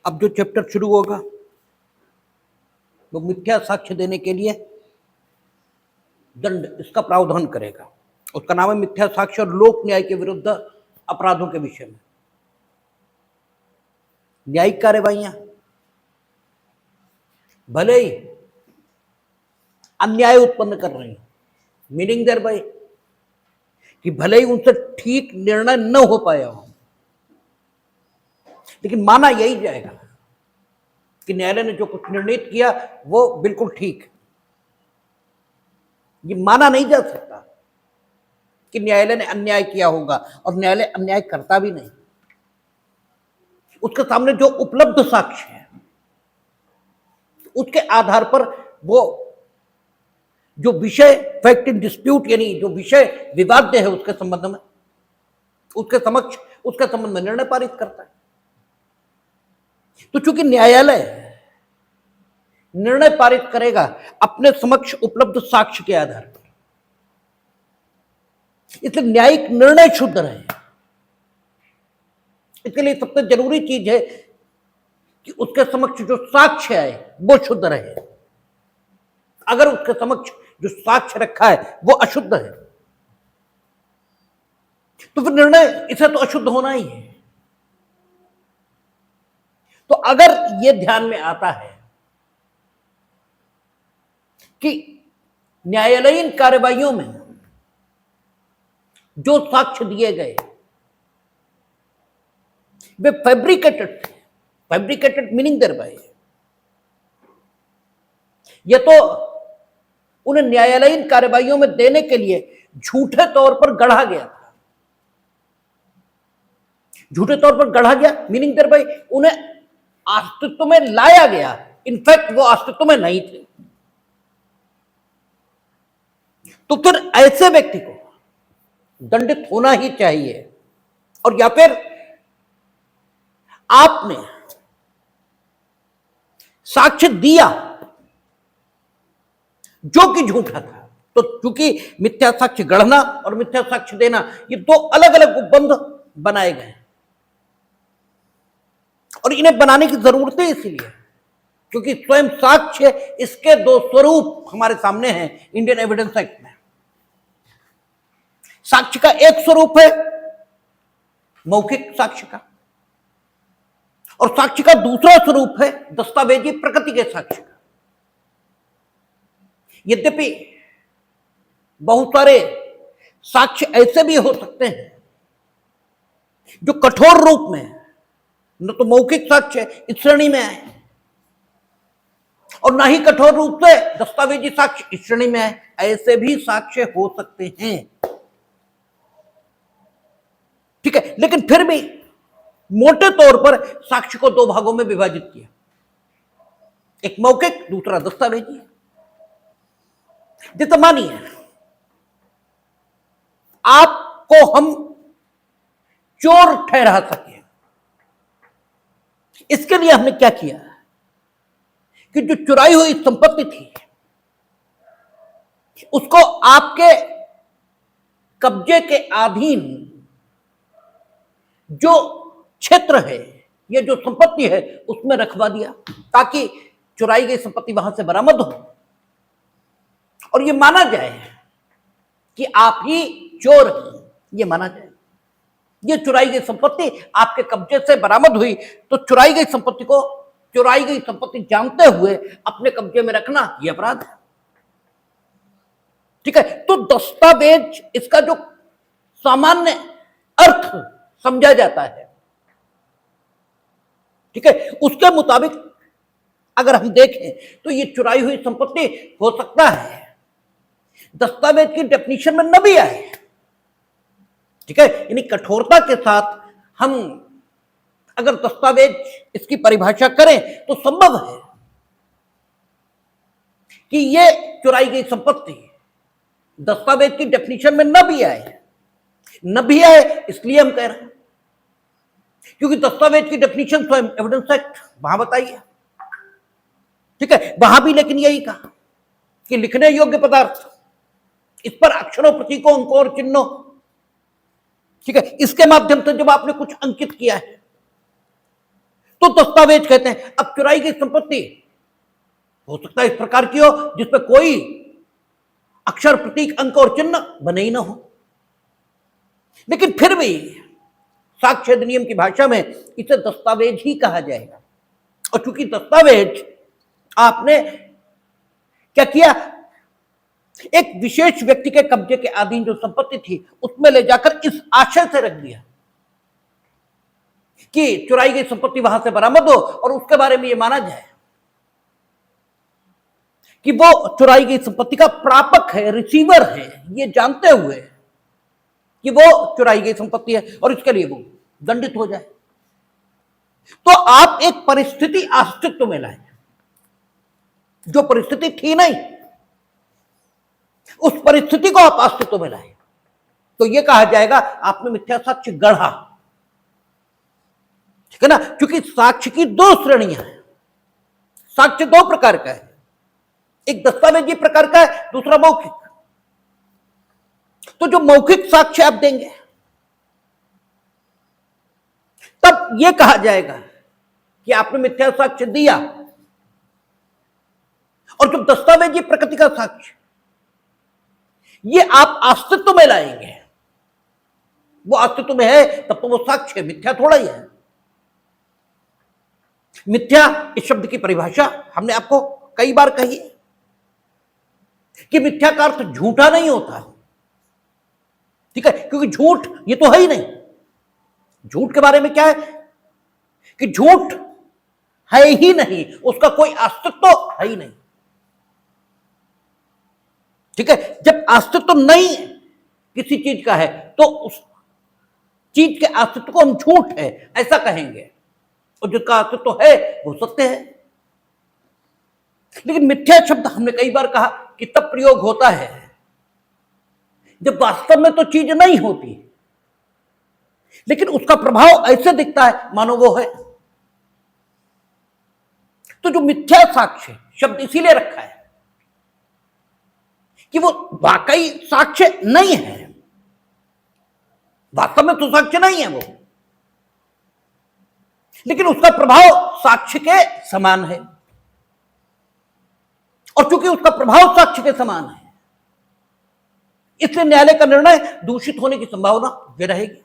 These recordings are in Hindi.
अब जो चैप्टर शुरू होगा वो मिथ्या साक्ष्य देने के लिए दंड, इसका प्रावधान करेगा। उसका नाम है मिथ्या साक्ष्य और लोक न्याय के विरुद्ध अपराधों के विषय में। न्यायिक कार्यवाहियां भले ही अन्याय उत्पन्न कर रही हैं, मीनिंग देयर बाय कि भले ही उनसे ठीक निर्णय न हो पाया हो, लेकिन माना यही जाएगा कि न्यायालय ने जो कुछ निर्णित किया वो बिल्कुल ठीक। ये माना नहीं जा सकता कि न्यायालय ने अन्याय किया होगा, और न्यायालय अन्याय करता भी नहीं। उसके सामने जो उपलब्ध साक्ष्य है उसके आधार पर वो जो विषय फैक्ट इन डिस्प्यूट, यानी जो विषय विवाद्य है उसके संबंध में, उसके समक्ष, उसके संबंध में निर्णय पारित करता है। तो चूंकि न्यायालय निर्णय पारित करेगा अपने समक्ष उपलब्ध साक्ष्य के आधार पर, इसलिए न्यायिक निर्णय शुद्ध रहे। इसके लिए सबसे जरूरी चीज है कि उसके समक्ष जो साक्ष्य आए वो शुद्ध रहे। अगर उसके समक्ष जो साक्ष्य रखा है वो अशुद्ध है तो फिर निर्णय, इसे तो अशुद्ध होना ही है। तो अगर यह ध्यान में आता है कि न्यायालयीन कार्यवाहियों में जो साक्ष्य दिए गए वे फैब्रिकेटेड थे, फैब्रिकेटेड मीनिंग देयर बाय, ये तो उन्हें न्यायालयीन कार्यवाहियों में देने के लिए झूठे तौर पर गढ़ा गया था। झूठे तौर पर गढ़ा गया मीनिंग देयर बाय उन्हें अस्तित्व में लाया गया, इनफैक्ट वो अस्तित्व में नहीं थे। तो फिर ऐसे व्यक्ति को दंडित होना ही चाहिए। और या फिर आपने साक्ष्य दिया जो कि झूठा था, तो चूंकि मिथ्या साक्ष्य गढ़ना और मिथ्या साक्ष्य देना ये दो अलग अलग उपबंध बनाए गए, और इन्हें बनाने की जरूरत है इसलिए क्योंकि स्वयं साक्ष्य, इसके दो स्वरूप हमारे सामने हैं इंडियन एविडेंस एक्ट में। साक्ष्य का एक स्वरूप है मौखिक साक्ष्य का, और साक्ष्य का दूसरा स्वरूप है दस्तावेजी प्रकृति के साक्ष्य का। यद्यपि बहुत सारे साक्ष्य ऐसे भी हो सकते हैं जो कठोर रूप में न तो मौखिक साक्ष्य इस श्रेणी में आए और ना ही कठोर रूप से दस्तावेजी साक्ष्य इस श्रेणी में आए, ऐसे भी साक्ष्य हो सकते हैं। ठीक है, लेकिन फिर भी मोटे तौर पर साक्ष्य को दो भागों में विभाजित किया, एक मौखिक, दूसरा दस्तावेजी। जैसे मानिए आपको हम चोर ठहरा सके, इसके लिए हमने क्या किया कि जो चुराई हुई संपत्ति थी उसको आपके कब्जे के अधीन जो क्षेत्र है, ये जो संपत्ति है उसमें रखवा दिया ताकि चुराई गई संपत्ति वहां से बरामद हो और ये माना जाए कि आप ही चोर हैं, ये माना जाए। ये चुराई गई संपत्ति आपके कब्जे से बरामद हुई, तो चुराई गई संपत्ति को, चुराई गई संपत्ति जानते हुए अपने कब्जे में रखना यह अपराध है। ठीक है, तो दस्तावेज, इसका जो सामान्य अर्थ समझा जाता है, ठीक है, उसके मुताबिक अगर हम देखें तो ये चुराई हुई संपत्ति हो सकता है दस्तावेज की डेफिनेशन में न भी आए। ठीक है, यानी कठोरता के साथ हम अगर दस्तावेज इसकी परिभाषा करें तो संभव है कि ये चुराई गई संपत्ति दस्तावेज की डेफिनेशन में न भी आए। न भी आए इसलिए हम कह रहे हैं क्योंकि दस्तावेज की डेफिनेशन स्वयं एविडेंस एक्ट वहां बताइए। ठीक है, वहां भी लेकिन यही कहा कि लिखने योग्य पदार्थ, इस पर अक्षरों, प्रतीकों, अंकों और चिन्हों, ठीक है, इसके माध्यम से जब आपने कुछ अंकित किया है तो दस्तावेज कहते हैं। अब चुराई गई संपत्ति हो सकता है इस प्रकार की हो जिसमें कोई अक्षर, प्रतीक, अंक और चिन्ह बने ही ना हो, लेकिन फिर भी साक्ष्य अधिनियम की भाषा में इसे दस्तावेज ही कहा जाएगा। और चूंकि दस्तावेज आपने क्या किया, एक विशेष व्यक्ति के कब्जे के अधीन जो संपत्ति थी उसमें ले जाकर इस आशय से रख दिया कि चुराई गई संपत्ति वहां से बरामद हो और उसके बारे में यह माना जाए कि वो चुराई गई संपत्ति का प्रापक है, रिसीवर है, ये जानते हुए कि वो चुराई गई संपत्ति है और इसके लिए वो दंडित हो जाए। तो आप एक परिस्थिति अस्तित्व में लाए, जो परिस्थिति थी नहीं, उस परिस्थिति को आप अस्तित्व में लाए, तो यह कहा जाएगा आपने मिथ्या साक्ष्य गढ़ा। ठीक है ना, क्योंकि साक्ष्य की दो श्रेणियां हैं। साक्ष्य दो प्रकार का है, एक दस्तावेजी प्रकार का है, दूसरा मौखिक। तो जो मौखिक साक्ष्य आप देंगे तब यह कहा जाएगा कि आपने मिथ्या साक्ष्य दिया। और जो दस्तावेजी प्रकृति का साक्ष्य, ये आप अस्तित्व में लाएंगे। वो अस्तित्व में है तब तो वो साक्ष्य, मिथ्या थोड़ा ही है। मिथ्या इस शब्द की परिभाषा हमने आपको कई बार कही है कि मिथ्या का अर्थ झूठा नहीं होता। ठीक है, क्योंकि झूठ ये तो है ही नहीं। झूठ के बारे में क्या है कि झूठ है ही नहीं, उसका कोई अस्तित्व है ही नहीं। ठीक है, जब अस्तित्व नहीं किसी चीज का है तो उस चीज के अस्तित्व को हम झूठ है ऐसा कहेंगे, और जिसका अस्तित्व है वो सत्य है। लेकिन मिथ्या शब्द हमने कई बार कहा कि तब प्रयोग होता है जब वास्तव में तो चीज नहीं होती, लेकिन उसका प्रभाव ऐसे दिखता है मानो वो है। तो जो मिथ्या साक्ष्य शब्द इसीलिए रखा है कि वो वाकई साक्ष्य नहीं है, वास्तव में तो साक्ष्य नहीं है वो, लेकिन उसका प्रभाव साक्ष्य के समान है। और चूंकि उसका प्रभाव साक्ष्य के समान है, इसलिए न्यायालय का निर्णय दूषित होने की संभावना भी रहेगी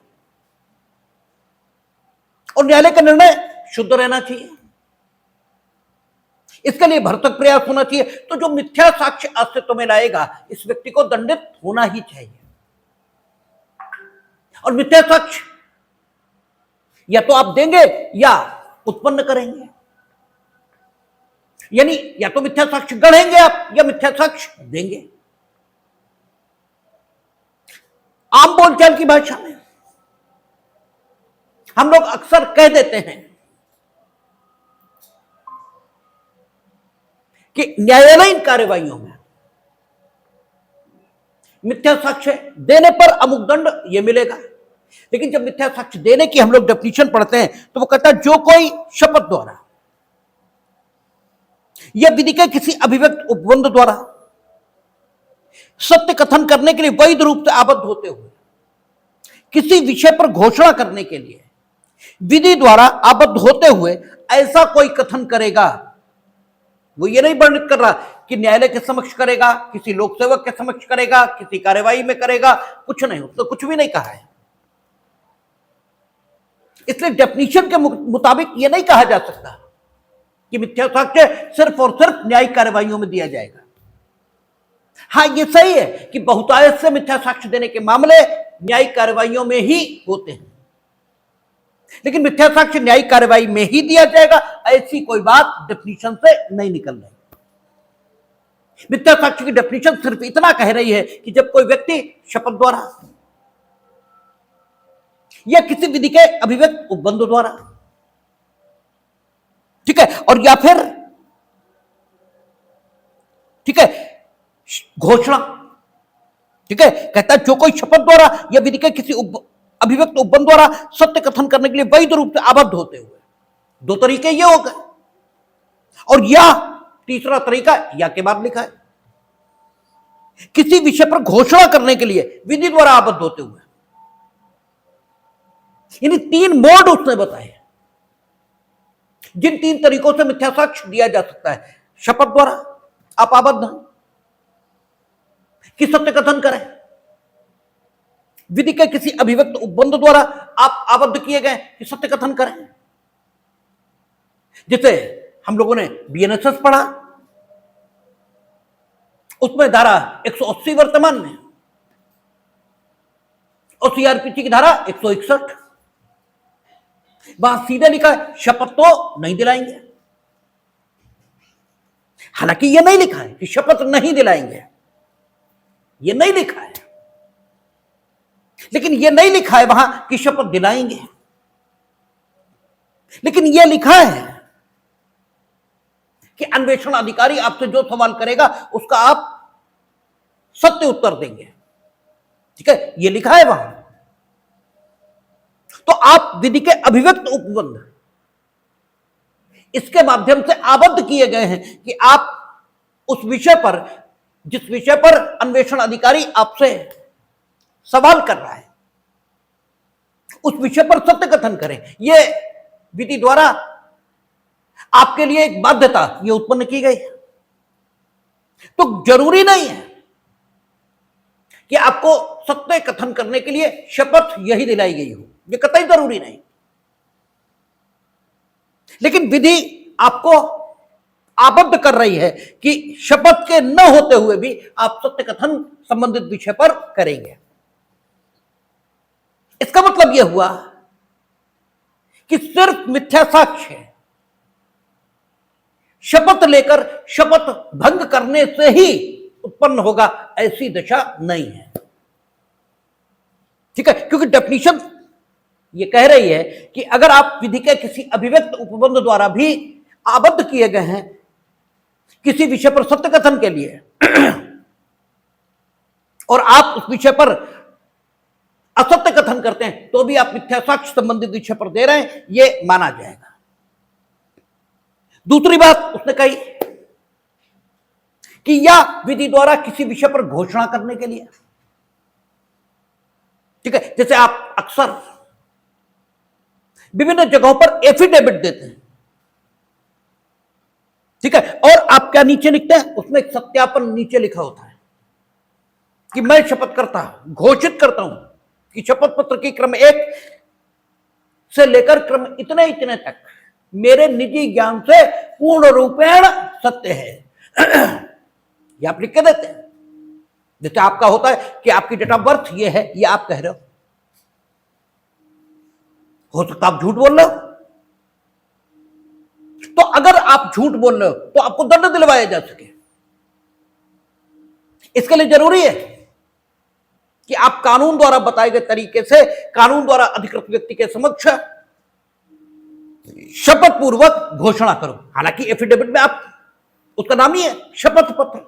और न्यायालय का निर्णय शुद्ध रहना चाहिए। इसके लिए भरसक प्रयास होना चाहिए। तो जो मिथ्या साक्ष्य अस्तित्व में लाएगा इस व्यक्ति को दंडित होना ही चाहिए। और मिथ्या साक्ष्य या तो आप देंगे या उत्पन्न करेंगे, यानी या तो मिथ्या साक्ष्य गढ़ेंगे आप या मिथ्या साक्ष्य देंगे। आम बोलचाल की भाषा में हम लोग अक्सर कह देते हैं कि न्यायालयीन कार्यवाहियों में मिथ्या साक्ष्य देने पर अमुक दंड यह मिलेगा। लेकिन जब मिथ्या साक्ष्य देने की हम लोग डेफिनेशन पढ़ते हैं तो वो कहता है जो कोई शपथ द्वारा या विधि के किसी अभिव्यक्त उपबंध द्वारा सत्य कथन करने के लिए वैध रूप से आबद्ध होते हुए किसी विषय पर घोषणा करने के लिए विधि द्वारा आबद्ध होते हुए ऐसा कोई कथन करेगा, वो ये नहीं वर्णित कर रहा कि न्यायालय के समक्ष करेगा, किसी लोक सेवक के समक्ष करेगा, किसी कार्यवाही में करेगा, कुछ नहीं, तो कुछ भी नहीं कहा है। इसलिए डेफिनेशन के मुताबिक यह नहीं कहा जा सकता कि मिथ्या साक्ष्य सिर्फ और सिर्फ न्यायिक कार्यवाहियों में दिया जाएगा। हां, यह सही है कि बहुतायत से मिथ्या साक्ष्य देने के मामले न्यायिक कार्यवाहियों में ही होते हैं, लेकिन मिथ्या साक्ष्य न्यायिक कार्यवाही में ही दिया जाएगा ऐसी कोई बात डेफिनेशन से नहीं निकल रही। मिथ्या साक्ष्य की डेफिनेशन सिर्फ इतना कह रही है कि जब कोई व्यक्ति शपथ द्वारा या किसी विधि के अभिव्यक्त उपबंध द्वारा, ठीक है, और या फिर ठीक है घोषणा, ठीक है, कहता है जो कोई शपथ द्वारा या विधि के किसी अभिव्यक्त उपबंध द्वारा सत्य कथन करने के लिए वैध रूप से आबद्ध होते हुए, दो तरीके ये हो गए, और या तीसरा तरीका या के बाद लिखा है किसी विषय पर घोषणा करने के लिए विधि द्वारा आबद्ध होते हुए, यानी तीन मोड उसने बताए। जिन 3 तरीकों से मिथ्या साक्ष्य दिया जा सकता है, शपथ द्वारा आप आबद्ध हैं कि सत्य कथन करें, विधि के किसी अभिव्यक्त उपबंध द्वारा आप आबद्ध किए गए कि सत्य कथन करें। जैसे हम लोगों ने बीएनएसएस पढ़ा, उसमें धारा 180 वर्तमान में और सीआरपीसी की धारा 161, वहां सीधे लिखा है शपथ तो नहीं दिलाएंगे। हालांकि यह नहीं लिखा है कि शपथ नहीं दिलाएंगे, यह नहीं लिखा है, लेकिन यह नहीं लिखा है वहां कि शपथ दिलाएंगे, लेकिन यह लिखा है कि अन्वेषण अधिकारी आपसे जो सवाल करेगा उसका आप सत्य उत्तर देंगे। ठीक है, यह लिखा है वहां। तो आप विधि के अभिव्यक्त उपबंध इसके माध्यम से आबद्ध किए गए हैं कि आप उस विषय पर, जिस विषय पर अन्वेषण अधिकारी आपसे सवाल कर रहा है, उस विषय पर सत्य कथन करें। यह विधि द्वारा आपके लिए एक बाध्यता ये उत्पन्न की गई है। तो जरूरी नहीं है कि आपको सत्य कथन करने के लिए शपथ यही दिलाई गई हो, ये कतई जरूरी नहीं। लेकिन विधि आपको आबद्ध कर रही है कि शपथ के न होते हुए भी आप सत्य कथन संबंधित विषय पर करेंगे। इसका मतलब यह हुआ कि सिर्फ मिथ्या साक्ष्य शपथ लेकर शपथ भंग करने से ही उत्पन्न होगा, ऐसी दशा नहीं है। ठीक है, क्योंकि डेफिनेशन ये कह रही है कि अगर आप विधि के किसी अभिव्यक्त उपबंध द्वारा भी आबद्ध किए गए हैं किसी विषय पर सत्य कथन के लिए और आप उस विषय पर असत्य कथन करते हैं तो भी आप मिथ्या साक्ष्य संबंधित विषय पर दे रहे हैं, यह माना जाएगा। दूसरी बात उसने कही कि या विधि द्वारा किसी विषय पर घोषणा करने के लिए। ठीक है, जैसे आप अक्सर विभिन्न जगहों पर एफिडेविट देते हैं। ठीक है, और आप क्या नीचे लिखते हैं, उसमें एक सत्यापन नीचे लिखा होता है कि मैं शपथ करता घोषित करता हूं कि शपथ पत्र की क्रम 1 से लेकर क्रम इतने इतने तक मेरे निजी ज्ञान से पूर्ण रूपेण सत्य है। ये आप लिख के देते हैं। जैसे आपका होता है कि आपकी डेट ऑफ बर्थ ये है, ये आप कह रहे हो सकता आप झूठ बोल रहे हो। तो अगर आप झूठ बोल रहे हो तो आपको दंड दिलवाया जा सके, इसके लिए जरूरी है कि आप कानून द्वारा बताए गए तरीके से कानून द्वारा अधिकृत व्यक्ति के समक्ष शपथ पूर्वक घोषणा करो। हालांकि एफिडेविट में आप, उसका नाम ही है शपथ पत्र,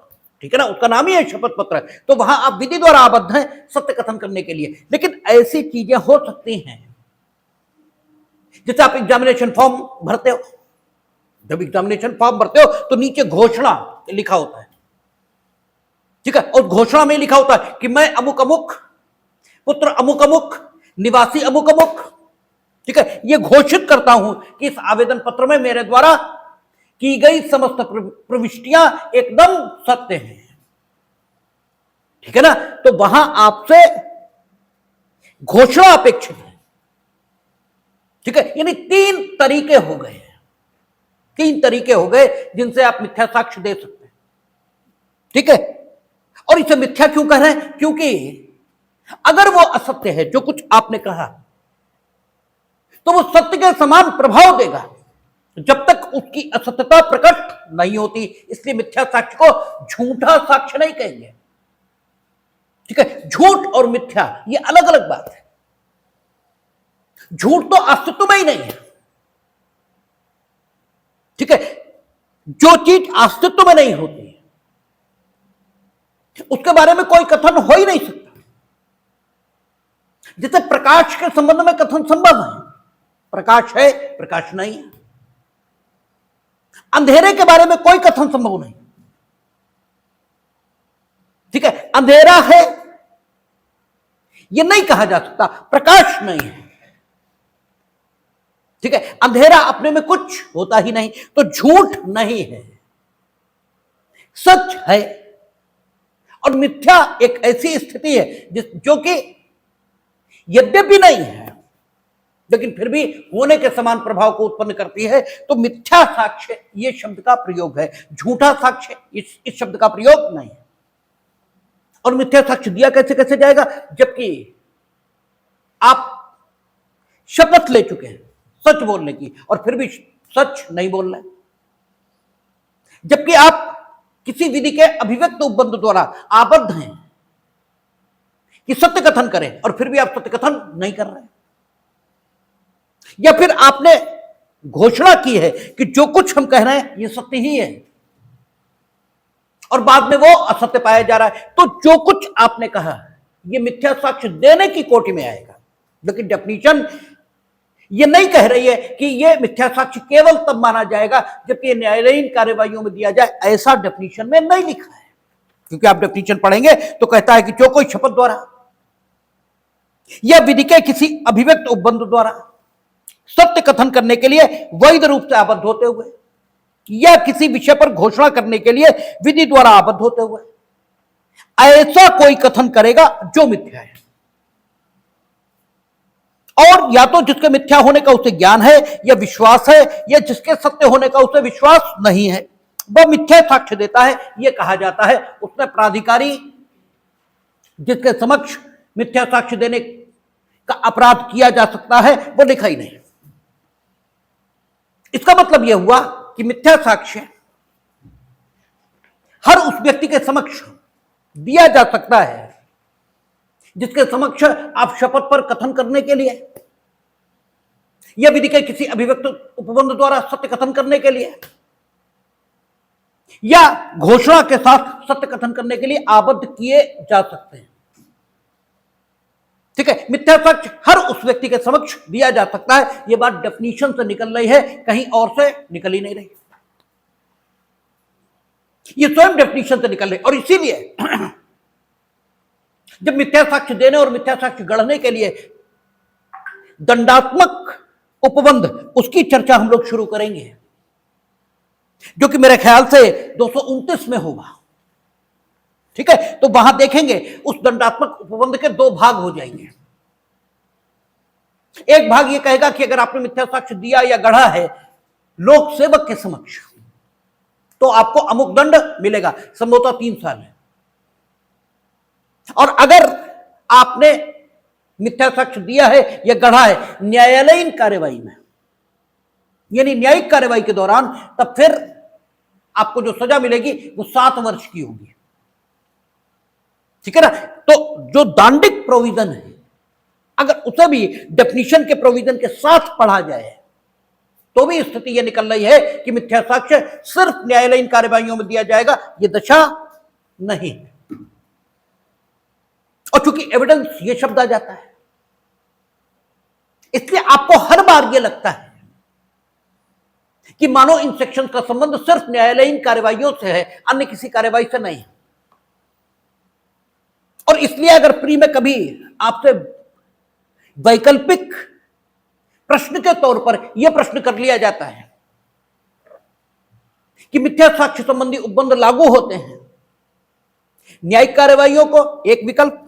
ठीक है ना, उसका नाम ही है शपथ पत्र। तो वहां आप विधि द्वारा आबद्ध हैं सत्य कथन करने के लिए। लेकिन ऐसी चीजें हो सकती हैं जैसे आप एग्जामिनेशन फॉर्म भरते हो, जब एग्जामिनेशन फॉर्म भरते हो तो नीचे घोषणा लिखा होता है। ठीक है, और घोषणा में लिखा होता है कि मैं अमुक अमुक पुत्र अमुक अमुक निवासी अमुक अमुक, ठीक है, ये घोषित करता हूं कि इस आवेदन पत्र में मेरे द्वारा की गई समस्त प्रविष्टियां एकदम सत्य हैं। ठीक है ना, तो वहां आपसे घोषणा अपेक्षित है। ठीक है, यानी 3 तरीके हो गए, 3 तरीके हो गए जिनसे आप मिथ्या साक्ष्य दे सकते हैं। ठीक है, और इसे मिथ्या क्यों कह रहे हैं, क्योंकि अगर वो असत्य है जो कुछ आपने कहा तो वो सत्य के समान प्रभाव देगा जब तक उसकी असत्यता प्रकट नहीं होती। इसलिए मिथ्या साक्ष्य को झूठा साक्ष्य नहीं कहेंगे। ठीक है, झूठ और मिथ्या ये अलग अलग बात है। झूठ तो अस्तित्व में ही नहीं है। ठीक है, जो चीज अस्तित्व में नहीं होती उसके बारे में कोई कथन हो ही नहीं सकता। जैसे प्रकाश के संबंध में कथन संभव है, प्रकाश है प्रकाश नहीं है। अंधेरे के बारे में कोई कथन संभव नहीं। ठीक है, अंधेरा है यह नहीं कहा जा सकता, प्रकाश नहीं है। ठीक है, अंधेरा अपने में कुछ होता ही नहीं, तो झूठ नहीं है, सच है। और मिथ्या एक ऐसी स्थिति है जो कि यद्यपि नहीं है लेकिन फिर भी होने के समान प्रभाव को उत्पन्न करती है। तो मिथ्या साक्ष्य ये शब्द का प्रयोग है, झूठा साक्ष्य इस शब्द का प्रयोग नहीं है। और मिथ्या साक्ष्य दिया कैसे कैसे जाएगा, जबकि आप शपथ ले चुके हैं सच बोलने की और फिर भी सच नहीं बोल रहे, जबकि आप किसी विधि के अभिव्यक्त उपबंध द्वारा आबद्ध हैं कि सत्य कथन करें और फिर भी आप सत्य कथन नहीं कर रहे, या फिर आपने घोषणा की है कि जो कुछ हम कह रहे हैं ये सत्य ही है और बाद में वो असत्य पाया जा रहा है, तो जो कुछ आपने कहा ये मिथ्या साक्ष्य देने की कोटि में आएगा। लेकिन डेफिनेशन ये नहीं कह रही है कि ये मिथ्या साक्ष्य केवल तब माना जाएगा जबकि न्यायालयीन कार्यवाहियों में दिया जाए, ऐसा डेफिनेशन में नहीं लिखा है। क्योंकि आप डेफिनेशन पढ़ेंगे तो कहता है कि जो कोई शपथ द्वारा या विधि के किसी अभिव्यक्त उपबंध द्वारा सत्य कथन करने के लिए वैध रूप से आबद्ध होते हुए या किसी विषय पर घोषणा करने के लिए विधि द्वारा आबद्ध होते हुए ऐसा कोई कथन करेगा जो मिथ्या है, और या तो जिसके मिथ्या होने का उसे ज्ञान है या विश्वास है, या जिसके सत्य होने का उसे विश्वास नहीं है, वह मिथ्या साक्ष्य देता है। यह कहा जाता है उसने प्राधिकारी जिसके समक्ष मिथ्या साक्ष्य देने का अपराध किया जा सकता है वो लिखा ही नहीं। इसका मतलब यह हुआ कि मिथ्या साक्ष्य हर उस व्यक्ति के समक्ष दिया जा सकता है जिसके समक्ष आप शपथ पर कथन करने के लिए या विधि के किसी अभिव्यक्त उपबंध द्वारा सत्य कथन करने के लिए या घोषणा के साथ सत्य कथन करने के लिए आबद्ध किए जा सकते हैं। ठीक है, मिथ्या साक्ष्य हर उस व्यक्ति के समक्ष दिया जा सकता है। यह बात डेफिनेशन से निकल रही है, कहीं और से निकल ही नहीं रही, ये स्वयं डेफिनेशन से निकल रही। और इसीलिए जब मिथ्या साक्ष्य देने और मिथ्या साक्ष्य गढ़ने के लिए दंडात्मक उपबंध उसकी चर्चा हम लोग शुरू करेंगे, जो कि मेरे ख्याल से 229 में होगा। ठीक है, तो वहां देखेंगे उस दंडात्मक उपबंध के दो भाग हो जाएंगे। एक भाग ये कहेगा कि अगर आपने मिथ्या साक्ष्य दिया या गढ़ा है लोक सेवक के समक्ष तो आपको अमुक दंड मिलेगा, संभवतः 3 साल है। और अगर आपने मिथ्या साक्ष्य दिया है या गढ़ा है न्यायालयीन कार्यवाही में, यानी न्यायिक कार्यवाही के दौरान, तब फिर आपको जो सजा मिलेगी वो 7 वर्ष की होगी। ठीक है ना। तो जो दांडिक प्रोविजन है अगर उसे भी डेफिनेशन के प्रोविजन के साथ पढ़ा जाए तो भी स्थिति यह निकल रही है कि मिथ्या साक्ष्य सिर्फ न्यायालयीन कार्यवाहियों में दिया जाएगा, यह दशा नहीं है। और चूंकि एविडेंस ये शब्द आ जाता है इसलिए आपको हर बार यह लगता है कि मानो इन सेक्शन का संबंध सिर्फ न्यायालयीन कार्यवाहियों से है, अन्य किसी कार्यवाही से नहीं है। और इसलिए अगर प्री में कभी आपसे वैकल्पिक प्रश्न के तौर पर यह प्रश्न कर लिया जाता है कि मिथ्या साक्ष्य संबंधी उपबंध लागू होते हैं न्यायिक कार्यवाहियों को एक विकल्प,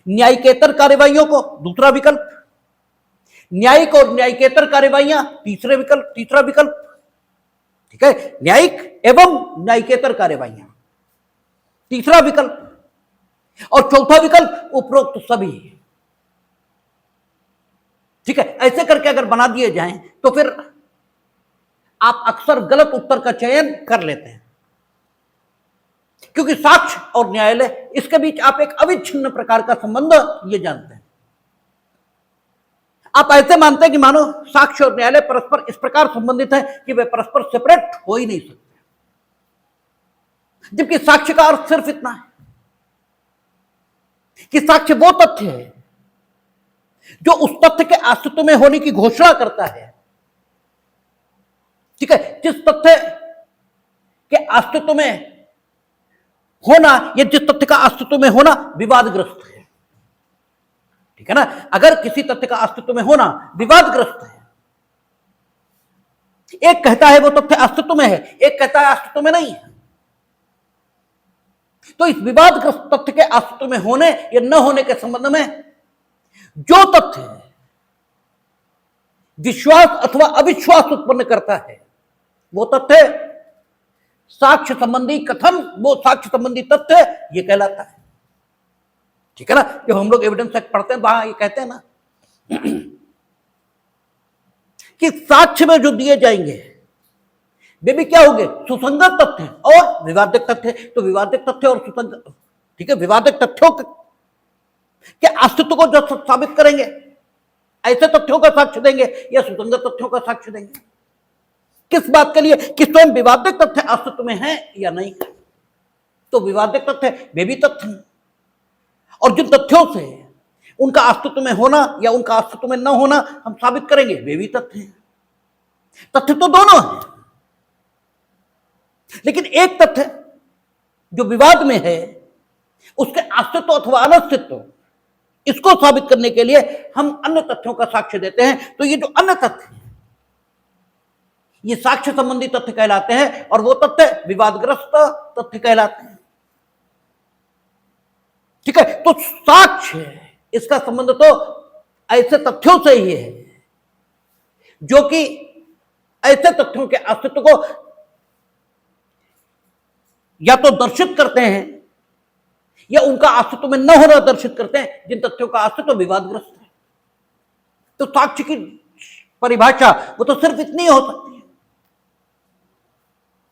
न्यायिकेतर कार्यवाहियों को दूसरा विकल्प, न्यायिक और न्यायिकेतर कार्यवाहियां तीसरा विकल्प। ठीक है, न्यायिक एवं न्यायिकेतर कार्यवाहियां तीसरा विकल्प, और चौथा विकल्प उपरोक्त सभी। ठीक है, ऐसे करके अगर बना दिए जाएं तो फिर आप अक्सर गलत उत्तर का चयन कर लेते हैं, क्योंकि साक्ष्य और न्यायालय इसके बीच आप एक अविच्छिन्न प्रकार का संबंध ये जानते हैं। आप ऐसे मानते हैं कि मानो साक्ष्य और न्यायालय परस्पर इस प्रकार संबंधित है कि वे परस्पर सेपरेट हो ही नहीं सकते, जबकि साक्ष्य का अर्थ सिर्फ इतना है कि साक्ष्य वो तथ्य है जो उस तथ्य के अस्तित्व में होने की घोषणा करता है। ठीक है, जिस तथ्य के अस्तित्व में होना या जिस तथ्य का अस्तित्व में होना विवादग्रस्त है। ठीक है ना, अगर किसी तथ्य का अस्तित्व में होना विवादग्रस्त है एक कहता है वो तथ्य अस्तित्व में है, एक कहता है अस्तित्व में नहीं है। तो इस विवादग्रस्त तथ्य के अस्तित्व में होने या न होने के संबंध में जो तथ्य विश्वास अथवा अविश्वास उत्पन्न करता है वो तथ्य साक्ष्य संबंधी कथन, वो साक्ष्य संबंधी तथ्य ये कहलाता है। ठीक है ना? जब हम लोग एविडेंस एक्ट पढ़ते हैं वहां ये कहते हैं ना कि साक्ष्य में जो दिए जाएंगे वे भी क्या होंगे? सुसंगत तथ्य और विवादित तथ्य। तो विवादित तथ्य और सुसंगत, ठीक है, विवादित तथ्यों के अस्तित्व को जो साबित करेंगे ऐसे तथ्यों का साक्ष्य देंगे या सुसंगत तथ्यों का साक्ष्य देंगे। किस बात के लिए? कि स्वयं विवादित तथ्य अस्तित्व में है या नहीं है। तो विवादित तथ्य वे भी तथ्य हैं, और जिन तथ्यों से उनका अस्तित्व में होना या उनका अस्तित्व में न होना हम साबित करेंगे वे भी तथ्य हैं। तथ्य तो दोनों हैं, लेकिन एक तथ्य जो विवाद में है उसके अस्तित्व अथवा अनस्तित्व, इसको साबित करने के लिए हम अन्य तथ्यों का साक्ष्य देते हैं। तो ये जो अन्य तथ्य हैं ये साक्ष्य संबंधी तथ्य कहलाते हैं, और वो तथ्य विवादग्रस्त तथ्य कहलाते हैं। ठीक है? तो साक्ष्य, इसका संबंध तो ऐसे तथ्यों से ही है जो कि ऐसे तथ्यों के अस्तित्व को या तो दर्शित करते हैं या उनका अस्तित्व में न होना दर्शित करते हैं, जिन तथ्यों का अस्तित्व विवादग्रस्त है। तो साक्ष्य की परिभाषा वो तो सिर्फ इतनी हो सकती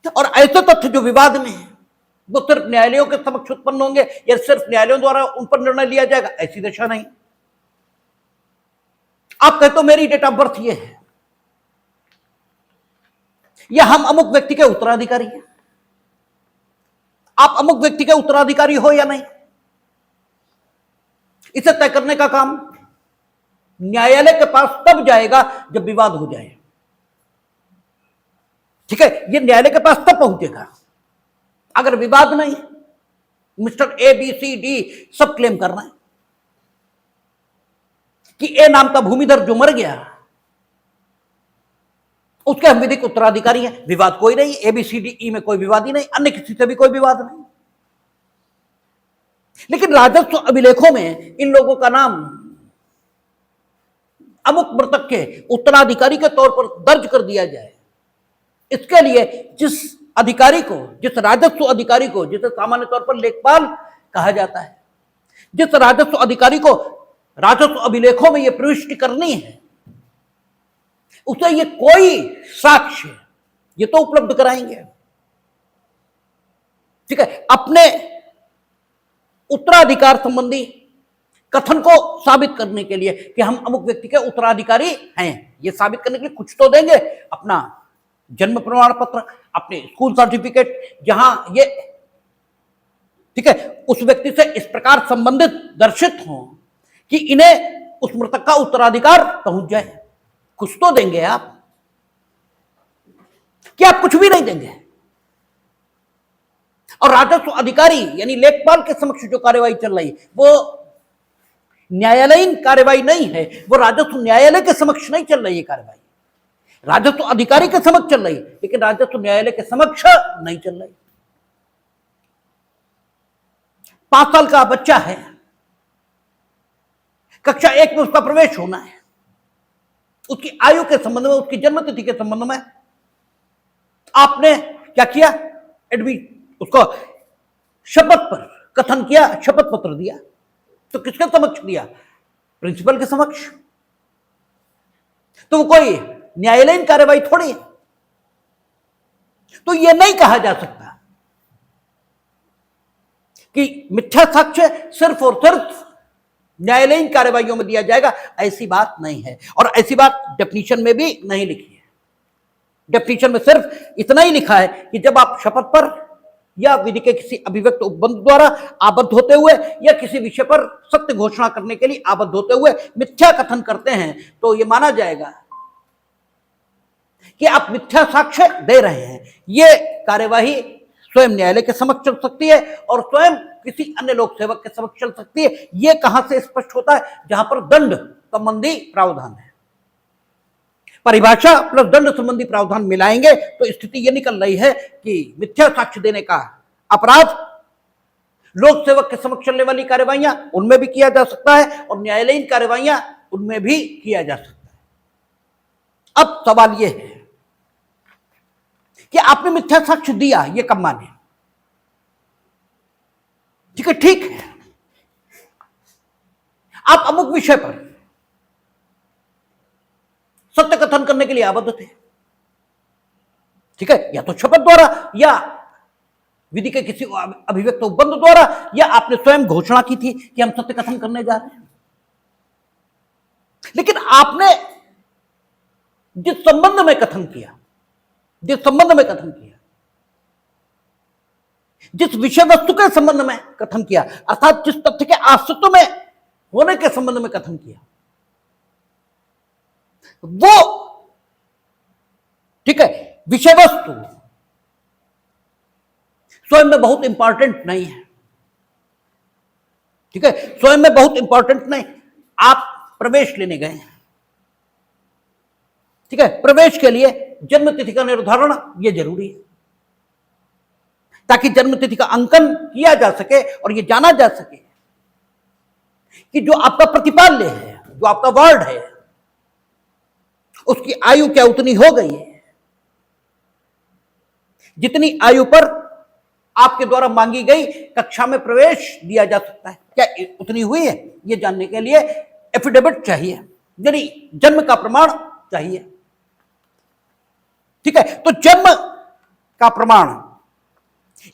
है। और ऐसे तथ्य जो विवाद में है वो सिर्फ न्यायालयों के समक्ष उत्पन्न होंगे या सिर्फ न्यायालयों द्वारा उन पर निर्णय लिया जाएगा, ऐसी दशा नहीं। आप कहते हो मेरी डेट ऑफ बर्थ ये है, या हम अमुक व्यक्ति के उत्तराधिकारी हैं। आप अमुक व्यक्ति के उत्तराधिकारी हो या नहीं, इसे तय करने का काम न्यायालय के पास तब जाएगा जब विवाद हो जाए। ठीक है? ये न्यायालय के पास तब पहुंचेगा अगर विवाद नहीं। Mister A B C D सब क्लेम कर रहे हैं कि ए नाम का भूमिधर जो मर गया उसके हम विधिक उत्तराधिकारी हैं। विवाद कोई नहीं, ए बी सी डी ई में कोई विवाद ही नहीं, अन्य किसी से भी कोई विवाद नहीं। लेकिन राजस्व अभिलेखों में इन लोगों का नाम अमुक मृतक के उत्तराधिकारी के तौर पर दर्ज कर दिया जाए, इसके लिए जिस अधिकारी को, जिस राजस्व अधिकारी को, जिसे सामान्य तौर पर लेखपाल कहा जाता है, जिस राजस्व अधिकारी को राजस्व अभिलेखों में यह प्रविष्टि करनी है, उसे ये कोई साक्ष्य ये तो उपलब्ध कराएंगे। ठीक है? अपने उत्तराधिकार संबंधी कथन को साबित करने के लिए कि हम अमुक व्यक्ति के उत्तराधिकारी हैं, ये साबित करने के लिए कुछ तो देंगे। अपना जन्म प्रमाण पत्र, अपने स्कूल सर्टिफिकेट, जहां ये, ठीक है, उस व्यक्ति से इस प्रकार संबंधित दर्शित हों कि इन्हें उस मृतक का उत्तराधिकार पहुंच जाए। कुछ तो देंगे आप, कि आप कुछ भी नहीं देंगे। और राजस्व अधिकारी यानी लेखपाल के समक्ष जो कार्यवाही चल रही वो न्यायालयीन कार्यवाही नहीं है, वो राजस्व न्यायालय के समक्ष नहीं चल रही है कार्यवाही, राजस्व अधिकारी के समक्ष चल रही, लेकिन राजस्व न्यायालय के समक्ष नहीं चल रही। 5 साल का बच्चा है, कक्षा 1 में उसका प्रवेश होना है, उसकी आयु के संबंध में, उसकी जन्मतिथि के संबंध में आपने क्या किया? उसको शपथ पर कथन किया, शपथ पत्र दिया। तो किसके समक्ष दिया? प्रिंसिपल के समक्ष। तो वो कोई न्यायालयीन कार्यवाही थोड़ी है। तो यह नहीं कहा जा सकता कि मिथ्या साक्ष्य सिर्फ और सिर्फ न्यायालयीन कार्यवाहियों में दिया जाएगा, ऐसी बात नहीं है। और ऐसी बात डेफिनेशन में भी नहीं लिखी है। डेफिनेशन में सिर्फ इतना ही लिखा है कि जब आप शपथ पर या विधि के किसी अभिव्यक्त उपबंध द्वारा आबद्ध होते हुए या किसी विषय पर सत्य घोषणा करने के लिए आबद्ध होते हुए मिथ्या कथन करते हैं, तो यह माना जाएगा कि आप मिथ्या साक्ष्य दे रहे हैं। यह कार्यवाही स्वयं न्यायालय के समक्ष चल सकती है और स्वयं किसी अन्य लोक सेवक के समक्ष चल सकती है। यह कहां से स्पष्ट होता है? जहां पर दंड संबंधी प्रावधान है। परिभाषा प्लस दंड संबंधी प्रावधान मिलाएंगे तो स्थिति यह निकल रही है कि मिथ्या साक्ष्य देने का अपराध लोक सेवक के समक्ष चलने वाली कार्यवाहियां उनमें भी किया जा सकता है और न्यायालयीन कार्यवाहियां उनमें भी किया जा सकता है। अब सवाल यह है कि आपने मिथ्या साक्ष्य दिया, यह कब माने? ठीक है, आप अमुक विषय पर सत्य कथन करने के लिए आबद्ध थे, ठीक है, या तो शपथ द्वारा या विधि के किसी अभिव्यक्त उपबंध द्वारा, या आपने स्वयं घोषणा की थी कि हम सत्य कथन करने जा रहे हैं। लेकिन आपने जिस संबंध में कथन किया, जिस विषय वस्तु के संबंध में कथन किया, अर्थात जिस तथ्य के अस्तित्व में होने के संबंध में कथन किया, वो ठीक है विषय वस्तु स्वयं में बहुत इंपॉर्टेंट नहीं है, ठीक है, स्वयं में बहुत इंपॉर्टेंट नहीं। आप प्रवेश लेने गए हैं, ठीक है, प्रवेश के लिए जन्म तिथि का निर्धारण यह जरूरी है ताकि जन्म तिथि का अंकन किया जा सके और यह जाना जा सके कि जो आपका प्रतिपाल्य है, जो आपका वार्ड है, उसकी आयु क्या उतनी हो गई है जितनी आयु पर आपके द्वारा मांगी गई कक्षा में प्रवेश दिया जा सकता है, क्या उतनी हुई है? यह जानने के लिए एफिडेविट चाहिए, यानी जन्म का प्रमाण चाहिए, ठीक है। तो जन्म का प्रमाण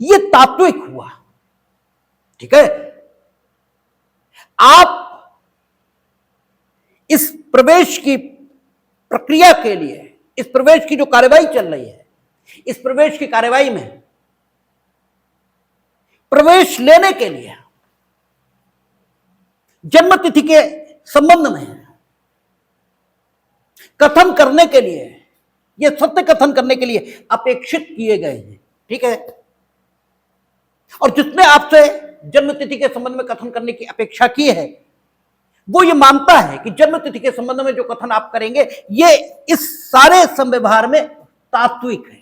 यह तात्विक हुआ, ठीक है। आप इस प्रवेश की प्रक्रिया के लिए, इस प्रवेश की जो कार्यवाही चल रही है, इस प्रवेश की कार्यवाही में प्रवेश लेने के लिए जन्म तिथि के संबंध में कथन करने के लिए, यह सत्य कथन करने के लिए अपेक्षित किए गए हैं, ठीक है। और जिसने आपसे जन्म तिथि के संबंध में कथन करने की अपेक्षा की है वो ये मानता है कि जन्म तिथि के संबंध में जो कथन आप करेंगे ये इस सारे संव्यवहार में तात्विक है,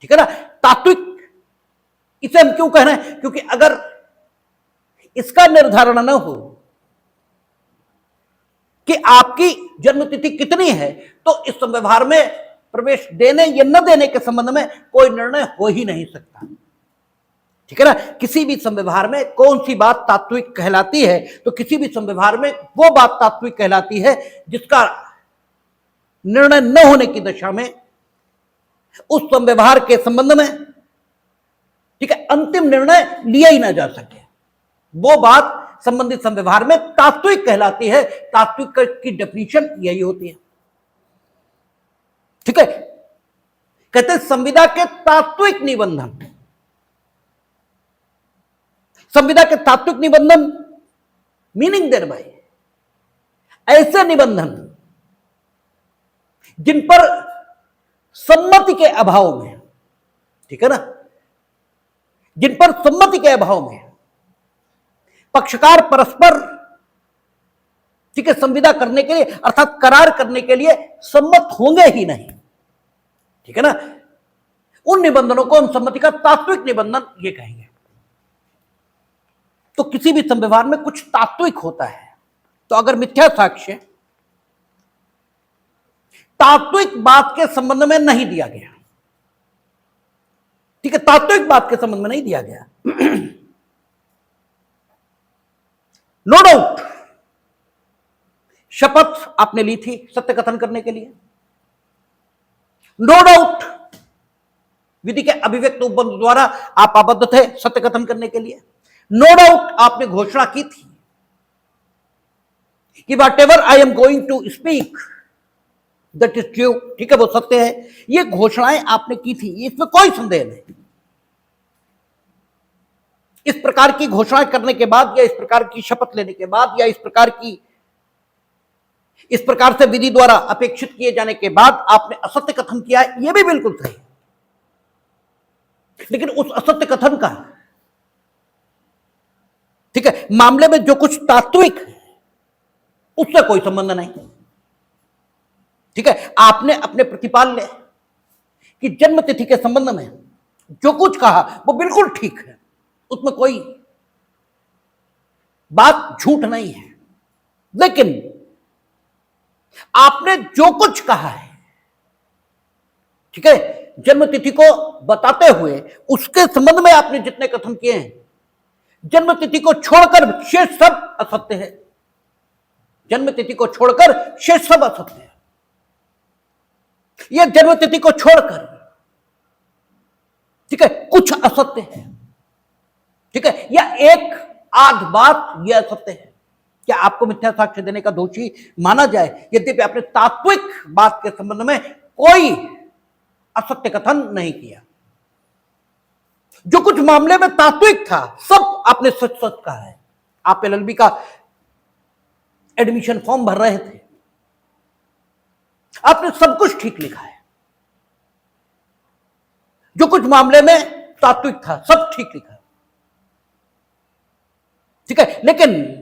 ठीक है ना। तात्विक इसे हम क्यों कह रहे हैं? क्योंकि अगर इसका निर्धारण न हो कि आपकी जन्म तिथि कितनी है तो इस संव्यवहार में प्रवेश देने या न देने के संबंध में कोई निर्णय हो ही नहीं सकता, ठीक है ना। किसी भी संव्यवहार में कौन सी बात तात्विक कहलाती है? तो किसी भी संव्यवहार में वो बात तात्विक कहलाती है जिसका निर्णय न होने की दशा में उस संव्यवहार के संबंध में, ठीक है, अंतिम निर्णय लिया ही ना जा सके। वो बात संबंधित संव्यवहार में तात्विक कहलाती है। तात्विक की डेफिनेशन यही होती है, ठीक है। कहते हैं संविदा के तात्विक निबंधन, संविदा के तात्विक निबंधन मीनिंग देयर बाय ऐसे निबंधन जिन पर सम्मति के अभाव में, ठीक है ना, जिन पर सम्मति के अभाव में पक्षकार परस्पर, ठीक है, संविदा करने के लिए अर्थात करार करने के लिए सम्मत होंगे ही नहीं, ठीक है ना। उन निबंधनों को हम सम्मति का तात्विक निबंधन ये कहेंगे। तो किसी भी संव्यवहार में कुछ तात्विक होता है। तो अगर मिथ्या साक्ष्य तात्विक बात के संबंध में नहीं दिया गया, ठीक है, तात्विक बात के संबंध में नहीं दिया गया, नो डाउट शपथ आपने ली थी सत्य कथन करने के लिए, नो डाउट विधि के अभिव्यक्त उपबंध द्वारा आप आबद्ध थे सत्य कथन करने के लिए, नो डाउट आपने घोषणा की थी कि whatever I am going to speak that is true, ठीक है, वो सत्य है। ये घोषणाएं आपने की थी, इसमें कोई संदेह नहीं। इस प्रकार की घोषणा करने के बाद या इस प्रकार की शपथ लेने के बाद या इस प्रकार से विधि द्वारा अपेक्षित किए जाने के बाद आपने असत्य कथन किया, यह भी बिल्कुल सही। लेकिन उस असत्य कथन का, ठीक है, मामले में जो कुछ तात्विक है उससे कोई संबंध नहीं, ठीक है, आपने अपने प्रतिपाल्य कि जन्म तिथि के संबंध में जो कुछ कहा वो बिल्कुल ठीक है, उसमें कोई बात झूठ नहीं है, लेकिन आपने जो कुछ कहा है, ठीक है, जन्म तिथि को बताते हुए उसके संबंध में आपने जितने कथन किए हैं, जन्म तिथि को छोड़कर शेष सब असत्य है। जन्म तिथि को छोड़कर शेष सब असत्य है। यह जन्म तिथि को छोड़कर, ठीक है, कुछ असत्य है, ठीक है, या एक आध बात यह असत्य है। क्या आपको मिथ्या साक्ष्य देने का दोषी माना जाए यद्यपि आपने तात्विक बात के संबंध में कोई असत्य कथन नहीं किया? जो कुछ मामले में तात्विक था सब आपने सच सच कहा है। आप एलएलबी का एडमिशन फॉर्म भर रहे थे, आपने सब कुछ ठीक लिखा है। जो कुछ मामले में तात्विक था सब ठीक लिखा है, ठीक है, लेकिन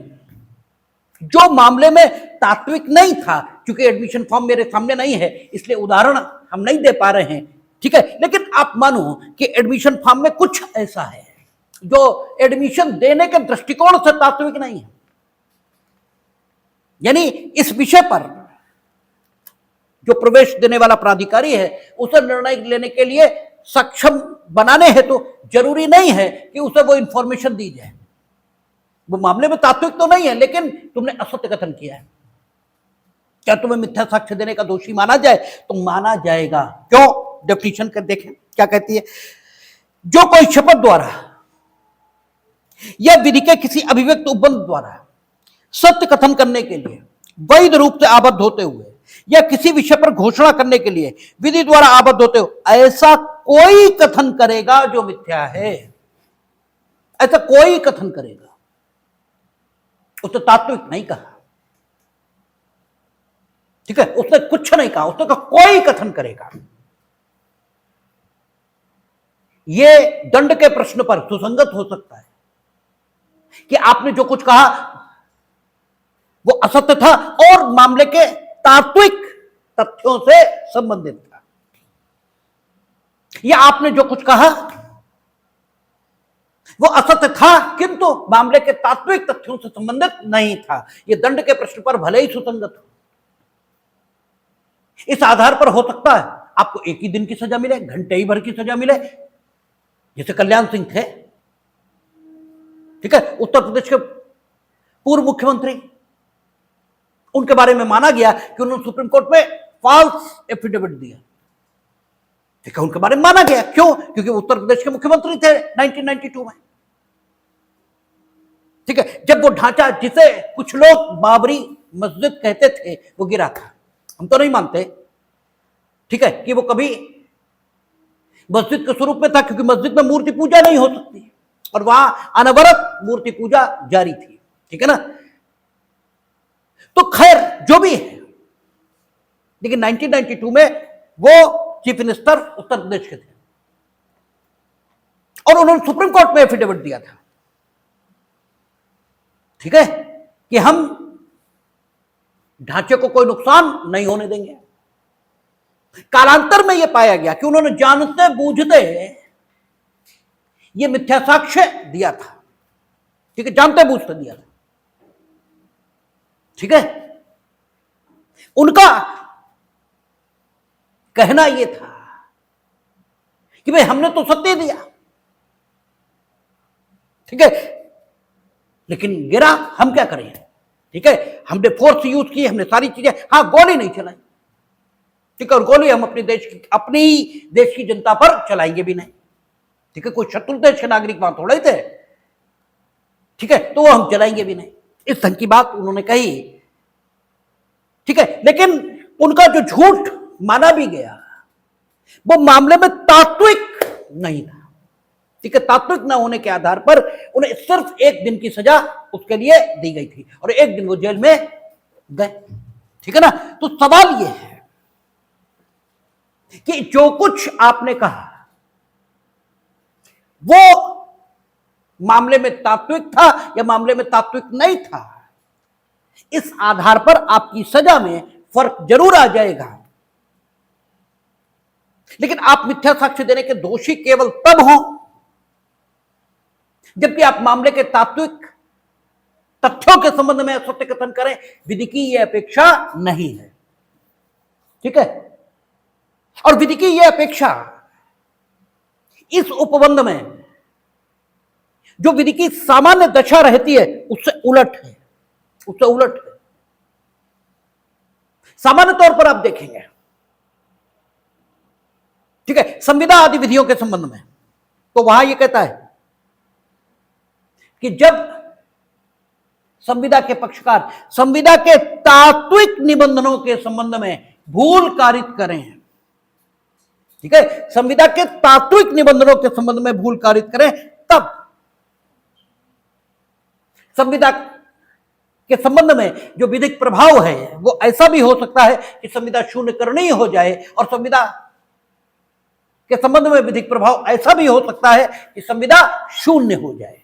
जो मामले में तात्विक नहीं था, क्योंकि एडमिशन फॉर्म मेरे सामने नहीं है इसलिए उदाहरण हम नहीं दे पा रहे हैं, ठीक है, लेकिन आप मानो कि एडमिशन फॉर्म में कुछ ऐसा है जो एडमिशन देने के दृष्टिकोण से तात्विक नहीं है, यानी इस विषय पर जो प्रवेश देने वाला प्राधिकारी है उसे निर्णय लेने के लिए सक्षम बनाने हेतु तो जरूरी नहीं है कि उसे वो इंफॉर्मेशन दी जाए। वो मामले में तात्विक तो नहीं है, लेकिन तुमने असत्य कथन किया है। क्या तुम्हें मिथ्या साक्ष्य देने का दोषी माना जाए? तो माना जाएगा। क्यों? डेफिनेशन कर देखें क्या कहती है। जो कोई शपथ द्वारा या विधि के किसी अभिव्यक्त उपबंध द्वारा सत्य कथन करने के लिए वैध रूप से आबद्ध होते हुए या किसी विषय पर घोषणा करने के लिए विधि द्वारा आबद्ध होते हुए ऐसा कोई कथन करेगा जो मिथ्या है, ऐसा कोई कथन करेगा, उसने तात्विक नहीं कहा, ठीक है, उसने कुछ नहीं कहा, उसने कहा कोई कथन करेगा। यह दंड के प्रश्न पर सुसंगत हो सकता है कि आपने जो कुछ कहा वो असत्य था और मामले के तात्विक तथ्यों से संबंधित था, या आपने जो कुछ कहा वो असत्य था किंतु मामले के तात्विक तथ्यों से संबंधित नहीं था। यह दंड के प्रश्न पर भले ही सुसंगत हो, इस आधार पर हो सकता है आपको एक ही दिन की सजा मिले, घंटे ही भर की सजा मिले, जैसे कल्याण सिंह थे, ठीक है, उत्तर प्रदेश के पूर्व मुख्यमंत्री, उनके बारे में माना गया कि उन्होंने सुप्रीम कोर्ट में फॉल्स एफिडेविट दिया, ठीक है, उनके बारे में माना गया। क्यों? क्योंकि उत्तर प्रदेश के मुख्यमंत्री थे 1992 में, ठीक है, जब वो ढांचा जिसे कुछ लोग बाबरी मस्जिद कहते थे वो गिरा था। हम तो नहीं मानते, ठीक है, कि वो कभी मस्जिद के स्वरूप में था, क्योंकि मस्जिद में मूर्ति पूजा नहीं हो सकती और वहां अनवरत मूर्ति पूजा जारी थी, ठीक है ना। तो खैर जो भी है, लेकिन 1992 में वो चीफ मिनिस्टर उत्तर प्रदेश के थे और उन्होंने सुप्रीम कोर्ट में एफिडेविट दिया था, ठीक है, कि हम ढांचे को कोई नुकसान नहीं होने देंगे। कालांतर में यह पाया गया कि उन्होंने जानते बूझते यह मिथ्या साक्ष्य दिया था, ठीक है, जानते बूझते दिया था, ठीक है। उनका कहना यह था कि भाई हमने तो सत्य दिया, ठीक है, लेकिन गिरा, हम क्या करें, ठीक है, हमने फोर्स यूज की, हमने सारी चीजें, हाँ गोली नहीं चलाई, ठीक है, और गोली हम अपने देश की जनता पर चलाएंगे भी नहीं, ठीक है, कोई शत्रु देश के नागरिक वहां थोड़े थे, ठीक है, तो वो हम चलाएंगे भी नहीं, इस ढंग की बात उन्होंने कही, ठीक है। लेकिन उनका जो झूठ माना भी गया वो मामले में तात्विक नहीं था, ठीक है, तात्विक न होने के आधार पर उन्हें सिर्फ एक दिन की सजा उसके लिए दी गई थी और एक दिन वो जेल में गए, ठीक है ना। तो सवाल यह है कि जो कुछ आपने कहा वो मामले में तात्विक था या मामले में तात्विक नहीं था, इस आधार पर आपकी सजा में फर्क जरूर आ जाएगा। लेकिन आप मिथ्या साक्ष्य देने के दोषी केवल तब हो जबकि आप मामले के तात्विक तथ्यों के संबंध में सत्य कथन करें। विधि की यह अपेक्षा नहीं है, ठीक है। और विधि की यह अपेक्षा इस उपबंध में जो विधि की सामान्य दशा रहती है उससे उलट है, उससे उलट है। सामान्य तौर पर आप देखेंगे, ठीक है, संविदा आदि विधियों के संबंध में, तो वहां यह कहता है कि जब संविदा के पक्षकार संविदा के तात्विक निबंधनों के संबंध में भूल कारित करें, ठीक है, संविदा के तात्विक निबंधनों के संबंध में भूल कारित करें, तब संविदा के संबंध में जो विधिक प्रभाव है वो ऐसा भी हो सकता है कि संविदा शून्य करनी हो जाए, और संविदा के संबंध में विधिक प्रभाव ऐसा भी हो सकता है कि संविदा शून्य हो जाए।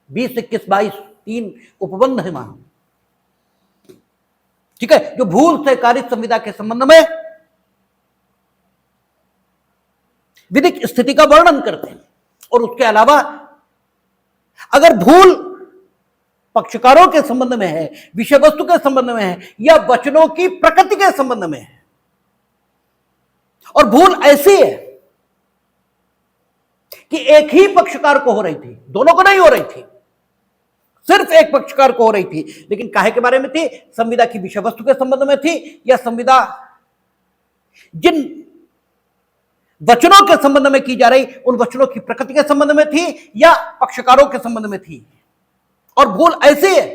20, 21, 22 3 उपबंध है वहां, ठीक है, जो भूल से कारित संविदा के संबंध में विधिक स्थिति का वर्णन करते हैं। और उसके अलावा अगर भूल पक्षकारों के संबंध में है, विषय वस्तु के संबंध में है, या वचनों की प्रकृति के संबंध में है, और भूल ऐसी है कि एक ही पक्षकार को हो रही थी, दोनों को नहीं हो रही थी, सिर्फ एक पक्षकार को हो रही थी, लेकिन काहे के बारे में थी? संविदा की विषय वस्तु के संबंध में थी, या संविदा जिन वचनों के संबंध में की जा रही उन वचनों की प्रकृति के संबंध में थी, या पक्षकारों के संबंध में थी। और भूल ऐसी है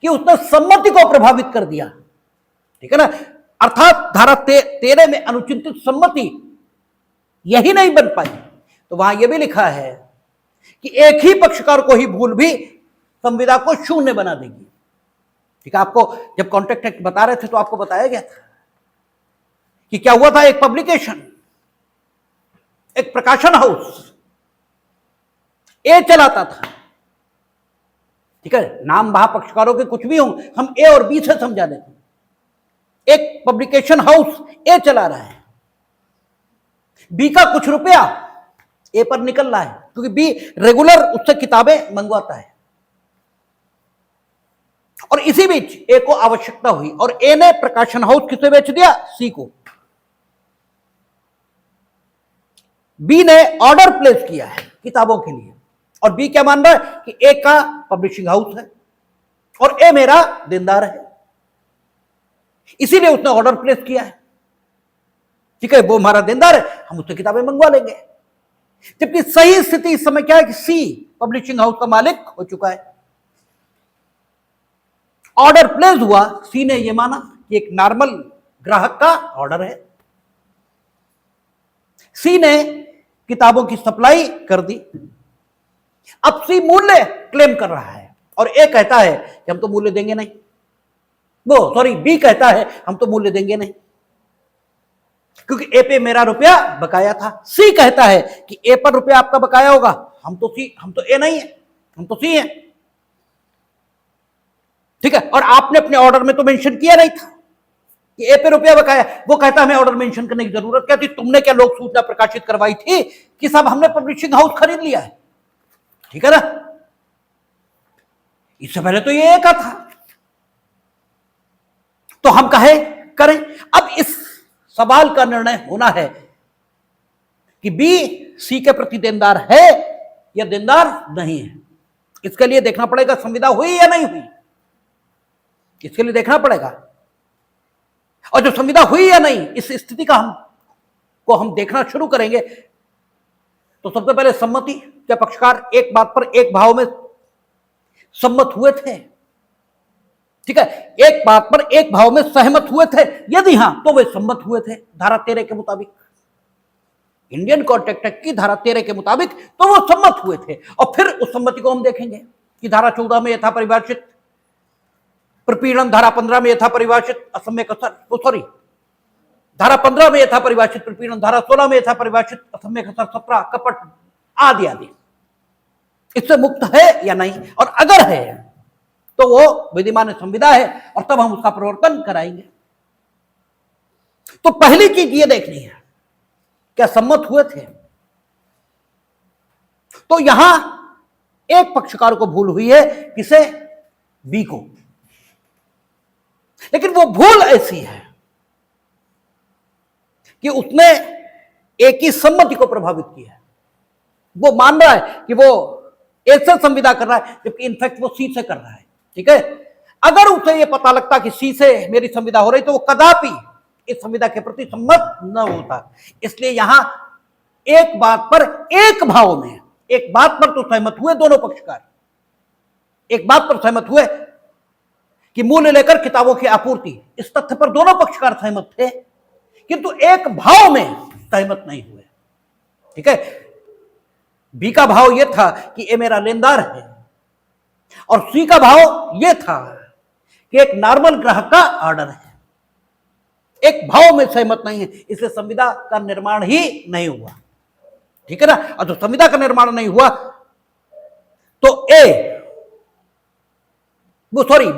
कि उसने सम्मति को प्रभावित कर दिया, ठीक है ना, अर्थात धारा 13 में अनुचिंतित सम्मति यही नहीं बन पाई। तो वहां यह भी लिखा है कि एक ही पक्षकार को ही भूल भी संविदा को शून्य बना देगी, ठीक है। आपको जब कॉन्ट्रैक्ट एक्ट बता रहे थे तो आपको बताया गया था कि क्या हुआ था। एक पब्लिकेशन, एक प्रकाशन हाउस ए चलाता था, ठीक है, नाम वहां पक्षकारों के कुछ भी हों, हम ए और बी से समझा देते हैं। एक पब्लिकेशन हाउस ए चला रहा है, बी का कुछ रुपया ए पर निकल रहा है, क्योंकि बी रेगुलर उससे किताबें मंगवाता है। और इसी बीच ए को आवश्यकता हुई और ए ने प्रकाशन हाउस किसे बेच दिया? सी को। बी ने ऑर्डर प्लेस किया है किताबों के लिए, और बी क्या मान रहा है कि ए का पब्लिशिंग हाउस है और ए मेरा देनदार है, इसीलिए उसने ऑर्डर प्लेस किया है, ठीक है, वो हमारा देनदार है, हम उससे किताबें मंगवा लेंगे। जबकि सही स्थिति इस समय क्या है कि सी पब्लिशिंग हाउस का मालिक हो चुका है। ऑर्डर प्लेस हुआ, सी ने यह माना कि एक नॉर्मल ग्राहक का ऑर्डर है, सी ने किताबों की सप्लाई कर दी। अब सी मूल्य क्लेम कर रहा है और ए कहता है कि हम तो मूल्य देंगे नहीं, वो सॉरी बी कहता है हम तो मूल्य देंगे नहीं, क्योंकि ए पे मेरा रुपया बकाया था। सी कहता है कि ए पर रुपया आपका बकाया होगा, हम तो ए नहीं है, हम तो सी हैं, ठीक है। और आपने अपने ऑर्डर में तो मेंशन किया नहीं था कि ए पे रुपया बकाया। वो कहता है हमें ऑर्डर मेंशन करने की जरूरत क्या थी, तुमने क्या लोक सूचना प्रकाशित करवाई थी कि साहब हमने पब्लिशिंग हाउस खरीद लिया है, ठीक है ना। इससे पहले तो ये ए का था, तो हम कहे करें। अब इस सवाल का निर्णय होना है कि बी सी के प्रति देनदार है या देनदार नहीं है। इसके लिए देखना पड़ेगा संविदा हुई या नहीं हुई, इसके लिए देखना पड़ेगा। और जो संविदा हुई या नहीं, इस स्थिति का हम देखना शुरू करेंगे। तो सबसे पहले सम्मति, क्या पक्षकार एक बात पर एक भाव में सम्मत हुए थे, ठीक है, एक बात पर एक भाव में सहमत हुए थे? यदि हां तो वे सम्मत हुए थे धारा 13 के मुताबिक, इंडियन कॉन्ट्रैक्ट एक्ट की धारा 13 के मुताबिक तो वो सम्मत हुए थे। और फिर उस सम्मति को हम देखेंगे कि धारा 14 में यथा परिभाषित प्रपीड़न, धारा 15 में यथा परिभाषित असम्य कसर, सॉरी धारा 15 में यथा परिभाषित प्रपीड़न, धारा 16 में यथा परिभाषित असम्य कसर, 17 कपट आदि आदि इससे मुक्त है या नहीं, और अगर है तो वो विधिमान्य संविदा है और तब हम उसका प्रवर्तन कराएंगे। तो पहली चीज ये देखनी है, क्या सम्मत हुए थे? तो यहां एक पक्षकार को भूल हुई है, किसे? बी को। लेकिन वो भूल ऐसी है कि उसने ए की सम्मति को प्रभावित किया है। वो मान रहा है कि वो ए से संविदा कर रहा है, जबकि इनफैक्ट वो सी से कर रहा है। ठीक है, अगर उसे ये पता लगता कि सी से मेरी संविदा हो रही तो वो कदापि इस संविदा के प्रति सम्मत न होता। इसलिए यहां एक बात पर, एक भाव में, एक बात पर तो सहमत हुए दोनों पक्षकार, एक बात पर सहमत हुए कि मूल्य लेकर किताबों की आपूर्ति, इस तथ्य पर दोनों पक्षकार सहमत थे, किंतु एक भाव में सहमत नहीं हुए। ठीक है, बी का भाव यह था कि ये मेरा लेनदार है, और सी का भाव यह था कि एक नॉर्मल ग्राहक का ऑर्डर है। एक भाव में सहमत नहीं है, इसलिए संविदा का निर्माण ही नहीं हुआ। ठीक है ना? और जो संविदा का निर्माण नहीं हुआ तो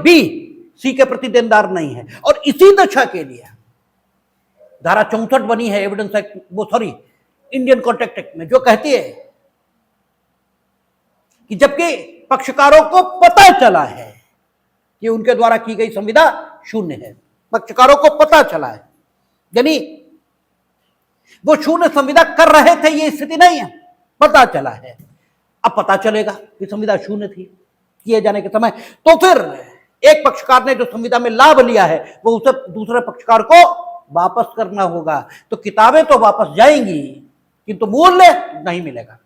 बी सी के प्रति देनदार नहीं है। और इसी दशा के लिए धारा 64 बनी है evidence act, Indian contract act में, जो कहती है कि जबकि पक्षकारों को पता चला है कि उनके द्वारा की गई संविदा शून्य है, पक्षकारों को पता चला है, यानी वो शून्य संविदा कर रहे थे, ये स्थिति नहीं है, पता चला है। अब पता चलेगा कि संविदा शून्य थी किए जाने के समय, तो फिर एक पक्षकार ने जो संविदा में लाभ लिया है वो उसे दूसरे पक्षकार को वापस करना होगा। तो किताबें तो वापस जाएंगी किंतु मूल्य नहीं मिलेगा,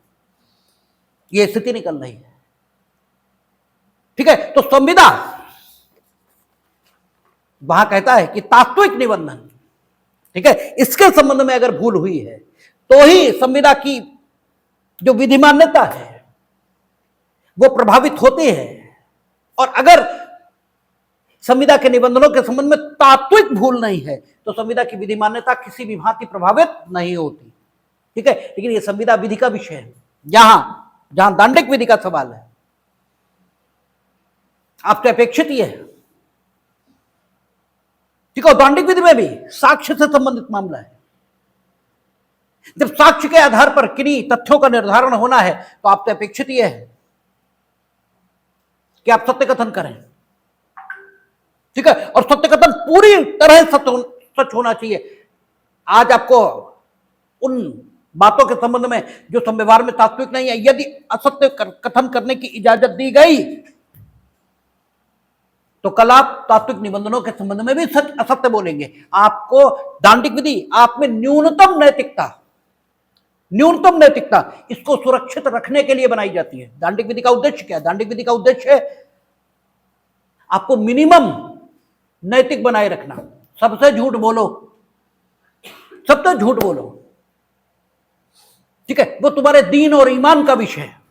ये स्थिति निकल रही है। ठीक है, तो संविदा वहां कहता है कि तात्विक निबंधन, ठीक है, इसके संबंध में अगर भूल हुई है तो ही संविदा की जो विधिमान्यता है वो प्रभावित होती है। और अगर संविदा के निबंधनों के संबंध में तात्विक भूल नहीं है तो संविदा की विधिमान्यता किसी भी भांति प्रभावित नहीं होती। ठीक है, लेकिन ये संविदा विधि का विषय है, जहां दांडिक विधि का सवाल है, आपसे अपेक्षित ये है। ठीक है, दांडिक विधि में भी साक्ष्य से संबंधित मामला है। जब साक्ष्य के आधार पर किन्हीं तथ्यों का निर्धारण होना है तो आपसे अपेक्षित यह है कि आप सत्य कथन करें। ठीक है, और सत्य कथन पूरी तरह सच होना चाहिए। आज आपको उन बातों के संबंध में जो व्यवहार में तात्विक नहीं है, यदि असत्य कथन करने की इजाजत दी गई तो कल आप तात्विक निबंधनों के संबंध में भी सच असत्य बोलेंगे। आपको दांडिक विधि आप में न्यूनतम नैतिकता इसको सुरक्षित रखने के लिए बनाई जाती है। दांडिक विधि का उद्देश्य क्या है? दांडिक विधि का उद्देश्य है आपको मिनिमम नैतिक बनाए रखना। सबसे झूठ बोलो, ठीक है, वो तुम्हारे दीन और ईमान का विषय है।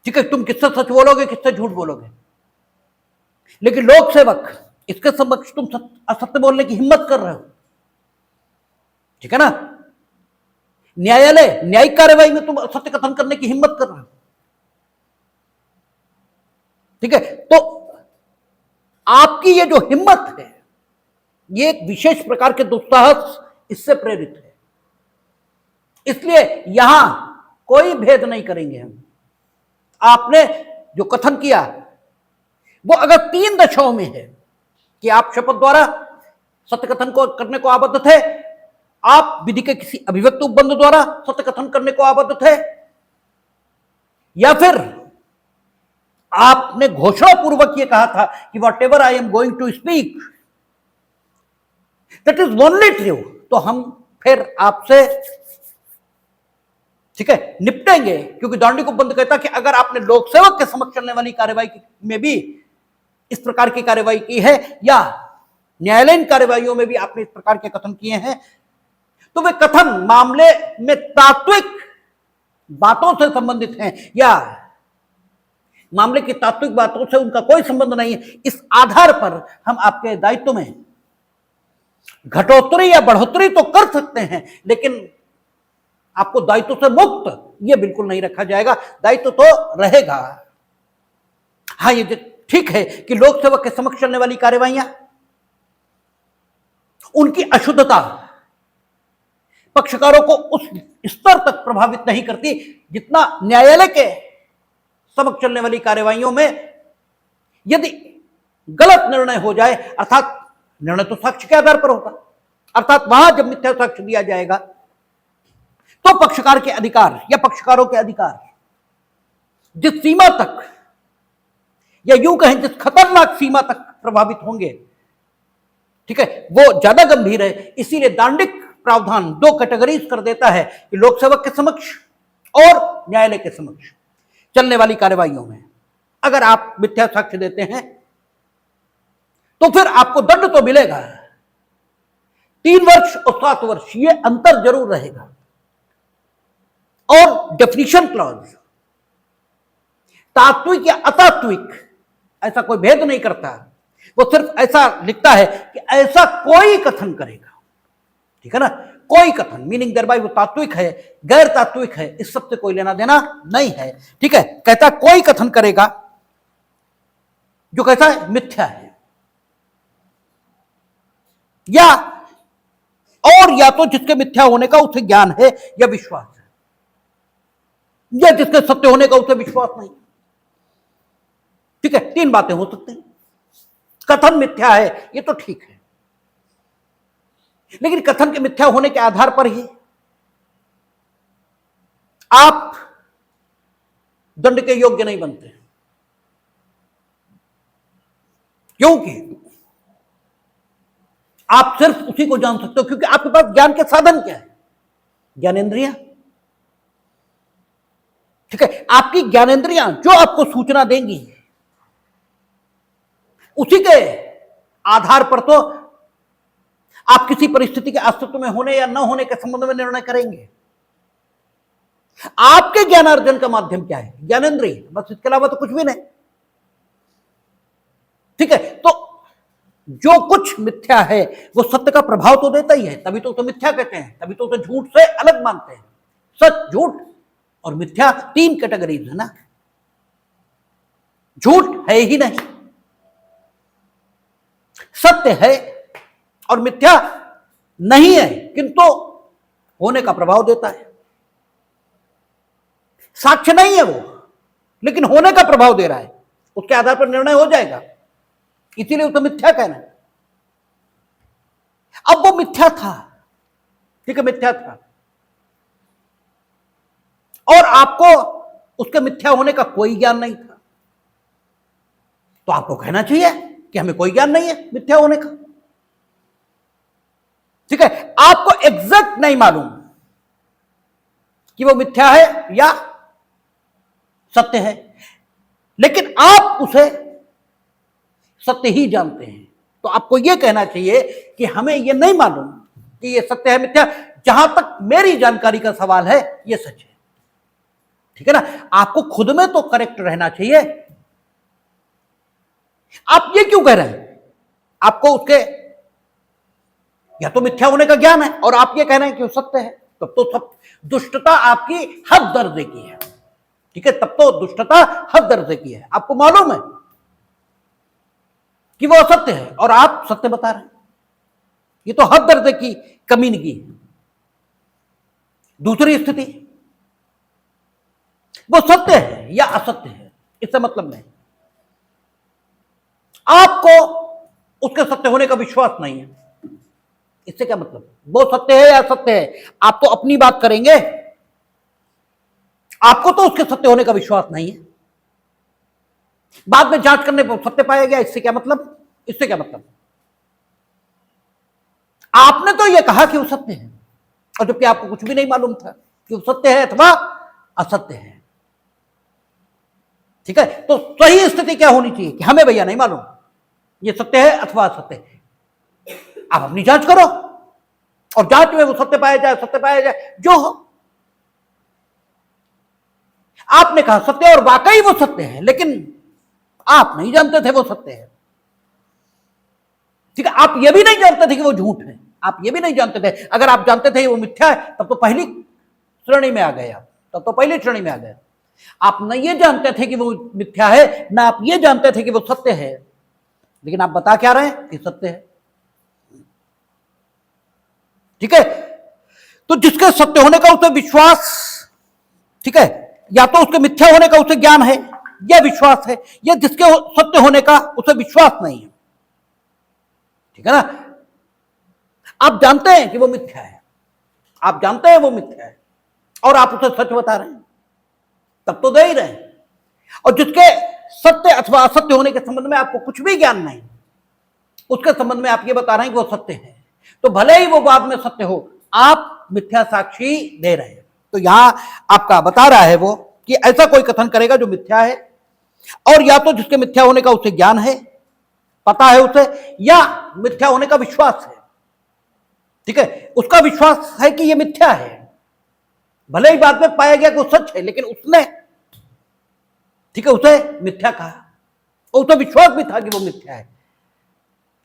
ठीक है, तुम किससे सच बोलोगे, किससे झूठ बोलोगे। लेकिन लोक सेवक, इसके समक्ष तुम असत्य बोलने की हिम्मत कर रहे हो। ठीक है ना? न्यायालय, न्यायिक कार्यवाही में तुम असत्य कथन करने की हिम्मत कर रहे हो। ठीक है, तो आपकी ये जो हिम्मत है, ये एक विशेष प्रकार के दुस्साहस इससे प्रेरित है। इसलिए यहां कोई भेद नहीं करेंगे हम। आपने जो कथन किया वो अगर 3 दशाओं में है कि आप शपथ द्वारा सत्य कथन को करने को आबद्ध थे, आप विधि के किसी अभिव्यक्त उपबंध द्वारा सत्य कथन करने को आबद्ध थे, या फिर आपने घोषणा पूर्वक ये कहा था कि whatever I am going to speak that is only true, तो हम फिर आपसे, ठीक है, निपटेंगे। क्योंकि दांडिक उपबंध कहता कि अगर आपने लोक सेवक के समक्ष चलने वाली कार्यवाही में भी इस प्रकार की कार्यवाही की है या न्यायालयीन कार्यवाहियों में भी आपने इस प्रकार के कथन किए हैं, तो वे कथन मामले में तात्विक बातों से संबंधित हैं या मामले की तात्विक बातों से उनका कोई संबंध नहीं है। इस आधार पर हम आपके दायित्व में घटोत्तरी या बढ़ोतरी तो कर सकते हैं, लेकिन आपको दायित्व से मुक्त ये बिल्कुल नहीं रखा जाएगा। दायित्व तो रहेगा। हाँ, ये ठीक है कि लोक सेवक के समक्ष चलने वाली कार्यवाहियां उनकी अशुद्धता पक्षकारों को उस स्तर तक प्रभावित नहीं करती जितना न्यायालय के समक्ष चलने वाली कार्यवाहियों में यदि गलत निर्णय हो जाए, अर्थात निर्णय तो साक्ष्य के आधार पर होगा, अर्थात वहां जब मिथ्या साक्ष्य दिया जाएगा तो पक्षकार के अधिकार या पक्षकारों के अधिकार जिस सीमा तक, या यूं कहें जिस खतरनाक सीमा तक प्रभावित होंगे, ठीक है, वो ज्यादा गंभीर है। इसीलिए दांडिक प्रावधान दो कैटेगरीज कर देता है कि लोक सेवक के समक्ष और न्यायालय के समक्ष चलने वाली कार्यवाहियों में अगर आप मिथ्या साक्ष्य देते हैं तो फिर आपको दंड तो मिलेगा, 3 वर्ष और 7 वर्ष, ये अंतर जरूर रहेगा। और डेफिनिशन क्लॉज तात्विक या अतात्विक ऐसा कोई भेद नहीं करता, वो सिर्फ ऐसा लिखता है कि ऐसा कोई कथन करेगा, ठीक है ना, कोई कथन, मीनिंग देयर बाय वो तात्विक है गैर तात्विक है, इस सब से कोई लेना देना नहीं है, ठीक है। कहता कोई कथन करेगा जो कैसा है, मिथ्या है, या तो जिसके मिथ्या होने का उसे ज्ञान है या विश्वास है, या जिसके सत्य होने का उसे विश्वास नहीं, ठीक है। 3 बातें हो सकती हैं। कथन मिथ्या है ये तो ठीक है, लेकिन कथन के मिथ्या होने के आधार पर ही आप दंड के योग्य नहीं बनते, क्योंकि आप सिर्फ उसी को जान सकते हो क्योंकि आपके पास ज्ञान के साधन क्या है, ज्ञानेंद्रियां, ठीक है। आपकी ज्ञानेंद्रियां जो आपको सूचना देंगी उसी के आधार पर तो आप किसी परिस्थिति के अस्तित्व में होने या न होने के संबंध में निर्णय करेंगे। आपके ज्ञानार्जन का माध्यम क्या है, ज्ञानेंद्रिय, बस, इसके अलावा तो कुछ भी नहीं, ठीक है। तो जो कुछ मिथ्या है वो सत्य का प्रभाव तो देता ही है, तभी तो उसे मिथ्या कहते हैं, तभी तो उसे झूठ से अलग मानते हैं। सच, झूठ और मिथ्या 3 कैटेगरीज है ना, झूठ है ही नहीं, सत्य है और मिथ्या नहीं है किंतु होने का प्रभाव देता है। साक्ष्य नहीं है वो, लेकिन होने का प्रभाव दे रहा है, उसके आधार पर निर्णय हो जाएगा, इसीलिए उसे मिथ्या कहना है। अब वो मिथ्या था, ठीक है, मिथ्या था, और आपको उसके मिथ्या होने का कोई ज्ञान नहीं था, तो आपको कहना चाहिए कि हमें कोई ज्ञान नहीं है मिथ्या होने का, ठीक है। आपको एग्जैक्ट नहीं मालूम कि वो मिथ्या है या सत्य है, लेकिन आप उसे सत्य ही जानते हैं, तो आपको यह कहना चाहिए कि हमें यह नहीं मालूम कि यह सत्य है मिथ्या, जहां तक मेरी जानकारी का सवाल है यह सच है, ठीक है ना। आपको खुद में तो करेक्ट रहना चाहिए। आप ये क्यों कह रहे हैं, आपको उसके या तो मिथ्या होने का ज्ञान है और आप ये कह रहे हैं कि वो सत्य है, तब तो सब दुष्टता आपकी हद दर्जे की है, ठीक है, तब तो दुष्टता हद दर्जे की है। आपको मालूम है कि वो असत्य है और आप सत्य बता रहे हैं, ये तो हद दर्जे की कमीनगी है। दूसरी स्थिति, वो सत्य है या असत्य है इससे मतलब नहीं, आपको उसके सत्य होने का विश्वास नहीं है, इससे क्या मतलब, वो सत्य है या असत्य है, आप तो अपनी बात करेंगे, आपको तो उसके सत्य होने का विश्वास नहीं है, बाद में जांच करने पर सत्य पाया गया, इससे क्या मतलब, इससे क्या मतलब। आपने तो यह कहा कि वो सत्य है और जबकि आपको कुछ भी नहीं मालूम था कि वो सत्य है अथवा असत्य है, ठीक है। तो सही स्थिति क्या होनी चाहिए कि हमें भैया नहीं मालूम ये सत्य है अथवा असत्य है, आप अपनी जांच करो और जांच में वो सत्य पाया जाए, सत्य पाया जाए, जो हो। आपने कहा सत्य और वाकई वो सत्य है, लेकिन आप नहीं जानते थे वो सत्य है, ठीक है। आप ये भी नहीं जानते थे कि वो झूठ है, आप ये भी नहीं जानते थे, अगर आप जानते थे वो मिथ्या है तब तो पहली श्रेणी में आ गए आप, तब तो पहली श्रेणी में आ गए। आप न ये जानते थे कि वो मिथ्या है, ना आप ये जानते थे कि वो सत्य है, लेकिन आप बता क्या रहे हैं कि सत्य है। ठीक है, तो जिसके सत्य होने का उसे विश्वास, ठीक है, या तो उसके मिथ्या होने का उसे ज्ञान है या विश्वास है, या जिसके सत्य होने का उसे विश्वास नहीं है, ठीक है ना। आप जानते हैं कि वो मिथ्या है, आप जानते हैं वो मिथ्या है, और आप उसे सच बता रहे हैं, तब तो दे ही रहे हैं। और जिसके सत्य अथवा असत्य होने के संबंध में आपको कुछ भी ज्ञान नहीं, उसके संबंध में आप ये बता रहे हैं कि वो सत्य है, तो भले ही वो बाद में सत्य हो, आप मिथ्या साक्षी दे रहे हैं। तो यहां आपका बता रहा है वो कि ऐसा कोई कथन करेगा जो मिथ्या है, और या तो जिसके मिथ्या होने का उसे ज्ञान है, पता है उसे, या मिथ्या होने का विश्वास है, ठीक है, उसका विश्वास है कि यह मिथ्या है, भले ही बाद में पाया गया कि वो सच है, लेकिन उसने, ठीक है, उसे मिथ्या कहा, उसे विश्वास भी था कि वो मिथ्या है,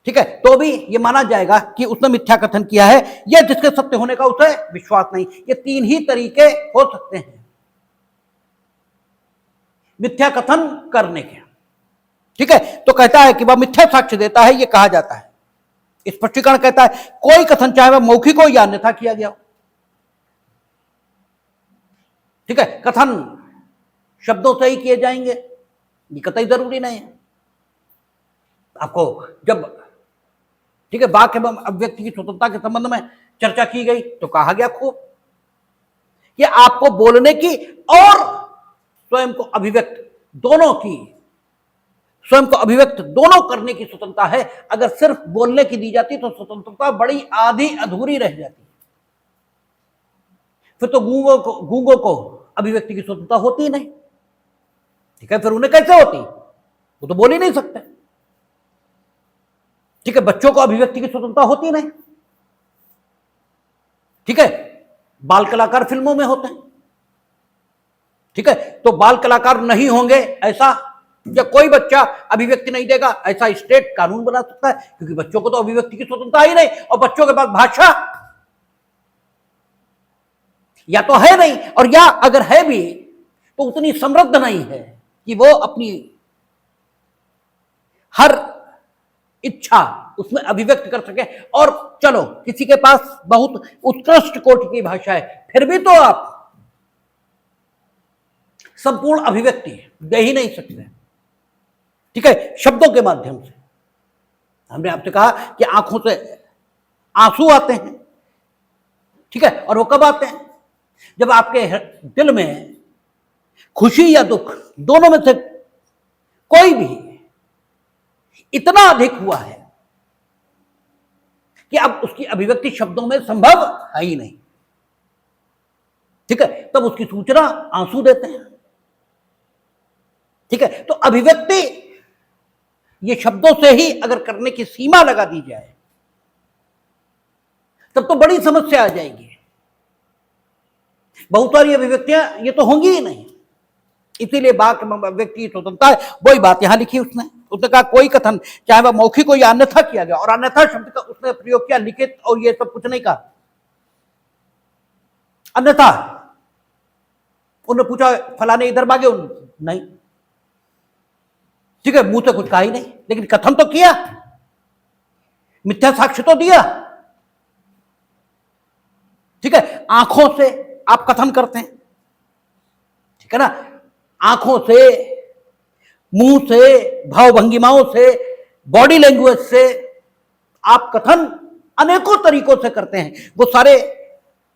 ठीक है, तो भी ये माना जाएगा कि उसने मिथ्या कथन किया है, या जिसके सत्य होने का उसे विश्वास नहीं। ये तीन ही तरीके हो सकते हैं मिथ्या कथन करने के, ठीक है। तो कहता है कि वह मिथ्या साक्ष्य देता है, ये कहा जाता है। स्पष्टीकरण कहता है कोई कथन चाहे वह मौखिक हो या अन्यथा किया गया हो, ठीक है, कथन शब्दों से ही किए जाएंगे ये कतई जरूरी नहीं है। आपको जब, ठीक है, वाक्य एवं अभिव्यक्ति की स्वतंत्रता के संबंध में चर्चा की गई तो कहा गया खूब कि आपको बोलने की और स्वयं को अभिव्यक्त दोनों की, स्वयं को अभिव्यक्त दोनों करने की स्वतंत्रता है। अगर सिर्फ बोलने की दी जाती तो स्वतंत्रता बड़ी आधी अधूरी रह जाती, फिर तो गूंगों को अभिव्यक्ति की स्वतंत्रता होती ही नहीं, ठीक है, फिर उन्हें कैसे होती, वो तो बोल ही नहीं सकते, ठीक है, बच्चों को अभिव्यक्ति की स्वतंत्रता होती नहीं, ठीक है, बाल कलाकार फिल्मों में होते हैं, ठीक है, तो बाल कलाकार नहीं होंगे ऐसा, या कोई बच्चा अभिव्यक्ति नहीं देगा ऐसा स्टेट कानून बना सकता है, क्योंकि बच्चों को तो अभिव्यक्ति की स्वतंत्रता ही नहीं, और बच्चों के पास भाषा या तो है नहीं, और या अगर है भी तो उतनी समृद्ध नहीं है कि वो अपनी हर इच्छा उसमें अभिव्यक्त कर सके। और चलो किसी के पास बहुत उत्कृष्ट कोटि की भाषा है, फिर भी तो आप संपूर्ण अभिव्यक्ति दे ही नहीं सकते, ठीक है, शब्दों के माध्यम से। हमने आपसे कहा कि आंखों से आंसू आते हैं, ठीक है, और वो कब आते हैं, जब आपके दिल में खुशी या दुख दोनों में से कोई भी इतना अधिक हुआ है कि अब उसकी अभिव्यक्ति शब्दों में संभव है ही नहीं, ठीक है, तब उसकी सूचना आंसू देते हैं, ठीक है। तो अभिव्यक्ति ये शब्दों से ही अगर करने की सीमा लगा दी जाए तब तो बड़ी समस्या आ जाएगी, बहुत सारी अभिव्यक्तियां ये तो होंगी ही नहीं। इसीलिए वाक्य व्यक्ति की स्वतंत्रता है, वही बात यहां लिखी उसने कहा कोई कथन चाहे वह मौखिक हो या अन्यथा किया गया, और अन्यथा शब्द का उसने प्रयोग किया, लिखित और ये सब कुछ नहीं कहा, अन्यथा। उन्होंने पूछा फलाने इधर भागे, नहीं, ठीक है, मुंह से कुछ कहा ही नहीं, लेकिन कथन तो किया, मिथ्या साक्ष्य तो दिया, ठीक है, आंखों से आप कथन करते हैं, ठीक है ना, आंखों से, मुंह से, भाव भंगिमाओं से, बॉडी लैंग्वेज से आप कथन अनेकों तरीकों से करते हैं। वो सारे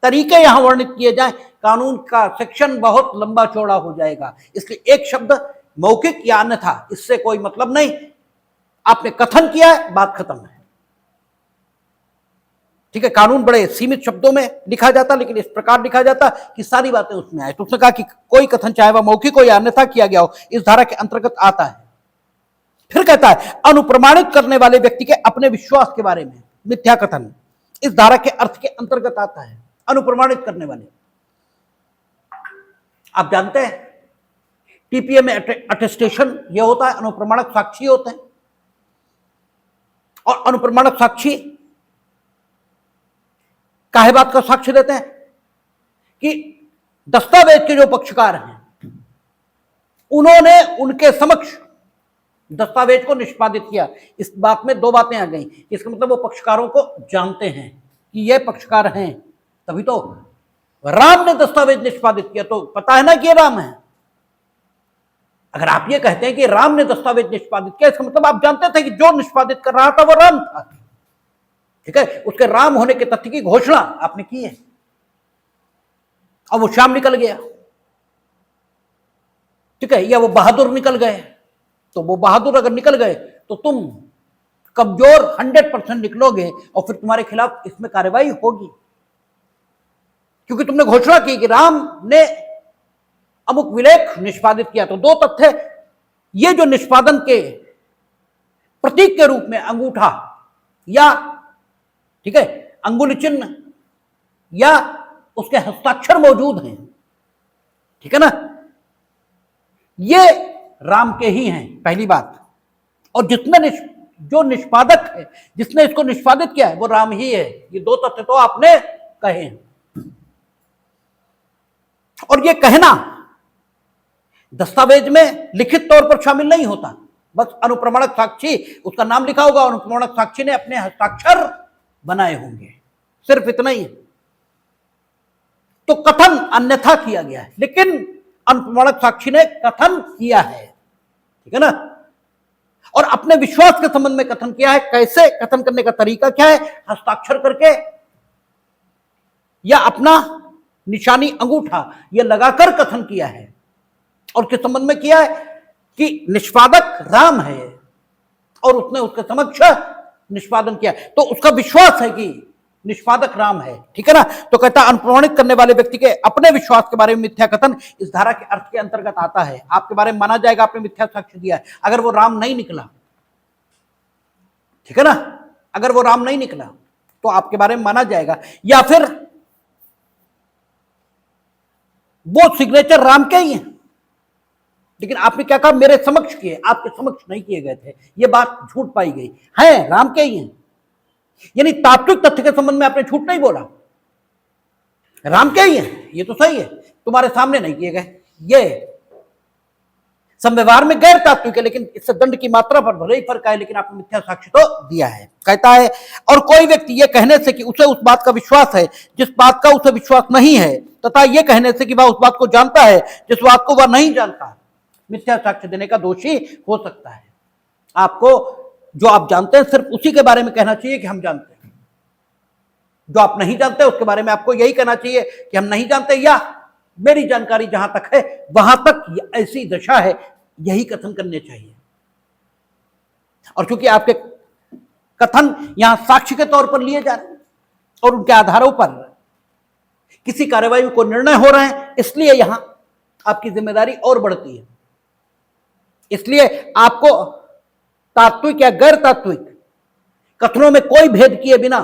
तरीके यहां वर्णित किए जाएं, कानून का सेक्शन बहुत लंबा चौड़ा हो जाएगा, इसलिए एक शब्द मौखिक या अन्यथा इससे कोई मतलब नहीं, आपने कथन किया है, बात खत्म है, ठीक है। कानून बड़े सीमित शब्दों में लिखा जाता, लेकिन इस प्रकार लिखा जाता कि सारी बातें उसमें आए। तो उसने कहा कि कोई कथन चाहे वह मौखिक हो या अन्यथा किया गया हो, इस धारा के अंतर्गत आता है। फिर कहता है अनुप्रमाणित करने वाले व्यक्ति के अपने विश्वास के बारे में मिथ्या कथन इस धारा के अर्थ के अंतर्गत आता है। अनुप्रमाणित करने वाले, आप जानते हैं टीपीए में अटेस्टेशन ये होता है, अनुप्रमाणक साक्षी होते हैं, और अनुप्रमाणक साक्षी काहे बात का साक्ष्य देते हैं कि दस्तावेज के जो पक्षकार हैं उन्होंने उनके समक्ष दस्तावेज को निष्पादित किया। इस बात में दो बातें आ गई, इसका मतलब वो पक्षकारों को जानते हैं, कि ये पक्षकार हैं, तभी तो राम ने दस्तावेज निष्पादित किया, तो पता है ना कि ये राम है। अगर आप ये कहते हैं कि राम ने दस्तावेज निष्पादित किया, इसका मतलब आप जानते थे कि जो निष्पादित कर रहा था वो राम था। ठीक है, उसके राम होने के तथ्य की घोषणा आपने की है। अब वो श्याम निकल गया, ठीक है, या वो बहादुर निकल गए, तो वो बहादुर अगर निकल गए तो तुम कमजोर 100% निकलोगे और फिर तुम्हारे खिलाफ इसमें कार्रवाई होगी, क्योंकि तुमने घोषणा की कि राम ने अमुक विलेख निष्पादित किया। तो दो तथ्य, ये जो निष्पादन के प्रतीक के रूप में अंगूठा या ठीक है अंगुली चिन्ह या उसके हस्ताक्षर मौजूद हैं, ठीक है ना, ये राम के ही हैं, पहली बात। और जिसने जो निष्पादक है, जिसने इसको निष्पादित किया है, वो राम ही है। ये दो तथ्य तो आपने कहे हैं। और ये कहना दस्तावेज में लिखित तौर पर शामिल नहीं होता, बस अनुप्रमाणक साक्षी, उसका नाम लिखा होगा, अनुप्रमाणक साक्षी ने अपने हस्ताक्षर बनाए होंगे, सिर्फ इतना ही है। तो कथन अन्यथा किया गया है, लेकिन अनुप्रमाणक साक्षी ने कथन किया है, ठीक है ना, और अपने विश्वास के संबंध में कथन किया है। कैसे कथन करने का तरीका क्या है? हस्ताक्षर करके या अपना निशानी अंगूठा ये लगाकर कथन किया है। और किस संबंध में किया है? कि निष्पादक राम है और उसने उसके समक्ष निष्पादन किया, तो उसका विश्वास है कि निष्पादक राम है, ठीक है ना। तो कहता अनुप्रमाणित करने वाले व्यक्ति के अपने विश्वास के बारे में मिथ्या कथन इस धारा के अर्थ के अंतर्गत आता है। आपके बारे में माना जाएगा आपने मिथ्या साक्ष्य दिया है, अगर वो राम नहीं निकला, ठीक है ना, अगर वो राम नहीं निकला तो आपके बारे में माना जाएगा। या फिर वो सिग्नेचर राम के ही है, लेकिन आपने क्या कहा, मेरे समक्ष किए, आपके समक्ष नहीं किए गए थे, ये बात झूठ पाई गई है, राम के ही हैं। यानी तात्विक तथ्य के संबंध में आपने झूठ नहीं बोला, राम के ही हैं, ये तो सही है, तुम्हारे सामने नहीं किए गए, ये संव्यवहार में गैर तात्विक है, लेकिन इससे दंड की मात्रा पर भले ही फर्क है, लेकिन आपने मिथ्या साक्ष्य तो दिया है। कहता है और कोई व्यक्ति ये कहने से कि उसे उस बात का विश्वास है जिस बात का उसे विश्वास नहीं है, तथा ये कहने से कि वह उस बात को जानता है जिस बात को वह नहीं जानता, मिथ्या साक्ष्य देने का दोषी हो सकता है। आपको जो आप जानते हैं सिर्फ उसी के बारे में कहना चाहिए कि हम जानते हैं, जो आप नहीं जानते उसके बारे में आपको यही कहना चाहिए कि हम नहीं जानते, या मेरी जानकारी जहां तक है वहां तक ऐसी दशा है, यही कथन करने चाहिए। और क्योंकि आपके कथन यहां साक्ष्य के तौर पर लिए जा रहे हैं और उनके आधारों पर किसी कार्यवाही को निर्णय हो रहे हैं, इसलिए यहां आपकी जिम्मेदारी और बढ़ती है। इसलिए आपको तात्विक या गैर तात्विक कथनों में कोई भेद किए बिना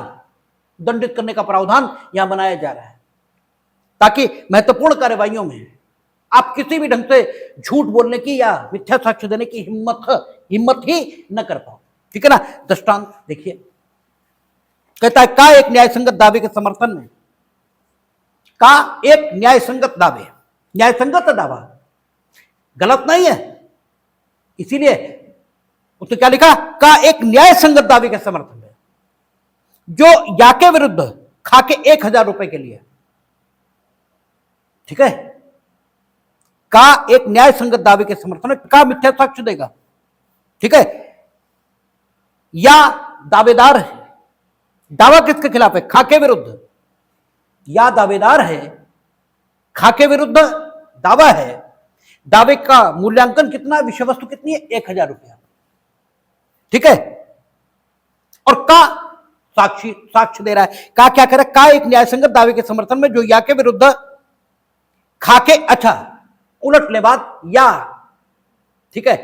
दंडित करने का प्रावधान यहां बनाया जा रहा है, ताकि महत्वपूर्ण कार्यवाहियों में आप किसी भी ढंग से झूठ बोलने की या मिथ्या साक्ष्य देने की हिम्मत ही न कर पाओ, ठीक है ना। दृष्टांत देखिए, कहता है का एक न्यायसंगत दावे के समर्थन में, का एक न्यायसंगत दावे, न्यायसंगत दावा गलत नहीं है, इसीलिए उसने क्या लिखा, का एक न्याय संगत दावे के समर्थन में जो या के विरुद्ध खाके 1000 रुपए के लिए, ठीक है, का एक न्याय संगत दावे के समर्थन में का मिथ्या साक्ष्य देगा, ठीक है, या दावेदार है, दावा किसके खिलाफ है, खाके विरुद्ध, या दावेदार है, खाके विरुद्ध दावा है, दावे का मूल्यांकन कितना, विषय वस्तु कितनी है, 1000 रुपया, ठीक है, और का साक्ष्य दे रहा है, का क्या कह रहा है, का एक न्यायसंगत दावे के समर्थन में जो या के विरुद्ध खाके, अच्छा उलट ले बात, या ठीक है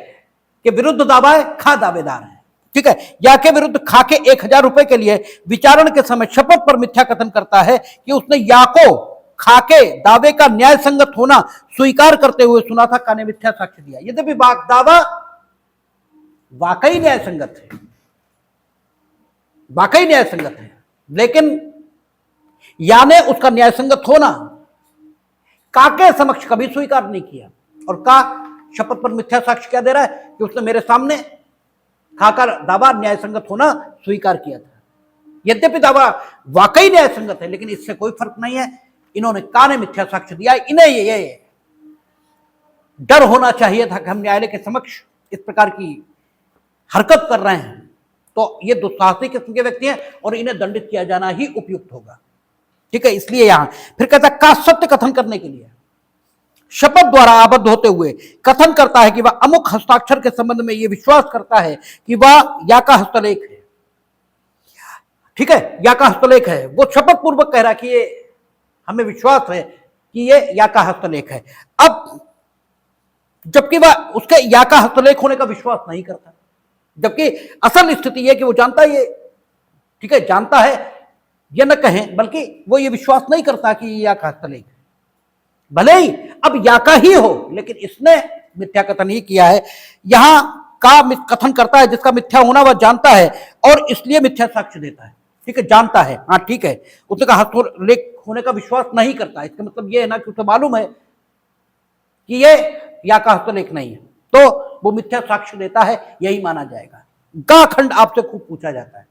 के विरुद्ध दावा है, खा दावेदार है, ठीक है, या के विरुद्ध खाके 1000 रुपए के लिए विचारण के समय शपथ पर मिथ्या कथन करता है कि उसने या को खाके दावे का न्याय संगत होना स्वीकार करते हुए सुना था, का ने मिथ्या साक्ष्य दिया। यद्यपि दावा वाकई न्याय संगत है, वाकई न्याय संगत है, लेकिन या ने उसका न्याय संगत होना का के समक्ष कभी स्वीकार नहीं किया, और का शपथ पर मिथ्या साक्ष्य क्या दे रहा है कि उसने मेरे सामने खाकर दावा न्याय संगत होना स्वीकार किया था। यद्यपि दावा वाकई न्याय संगत है, लेकिन इससे कोई फर्क नहीं है। इन्होंने काने मिथ्या साक्ष्य दिया। इन्हें ये डर होना चाहिए था कि हम न्यायालय के समक्ष इस प्रकार की हरकत कर रहे हैं तो ये दुस्साहसी किस्म के व्यक्ति हैं और इन्हें दंडित किया जाना ही उपयुक्त होगा। ठीक है, इसलिए यहां फिर कहता है का सत्य कथन करने के लिए शपथ द्वारा आबद्ध होते हुए कथन करता है कि वह अमुक हस्ताक्षर के संबंध में यह विश्वास करता है कि वह या का हस्तलेख है। ठीक है, या का हस्तलेख है, वो शपथ पूर्वक कह रहा है कि ये हमें विश्वास है कि ये या का हस्तलेख है। अब जबकि वह उसके या का हस्तलेख होने का विश्वास नहीं करता, जबकि असल स्थिति है कि वो जानता है ये, ठीक है, जानता है, ये न कहें बल्कि वो ये विश्वास नहीं करता कि ये या का हस्तलेख है। भले ही अब या का ही हो, लेकिन इसने मिथ्या कथन ही किया है। यहां का कथन करता है जिसका मिथ्या होना वह जानता है और इसलिए मिथ्या साक्ष्य देता है। ठीक है, जानता है, हाँ ठीक है, उसने कहा हस्तलेख होने का विश्वास नहीं करता, इसका मतलब ये है ना कि उसे मालूम है कि ये या का हस्तलेख नहीं है, तो वो मिथ्या साक्ष्य देता है, यही माना जाएगा। गा खंड आपसे खूब पूछा जाता है,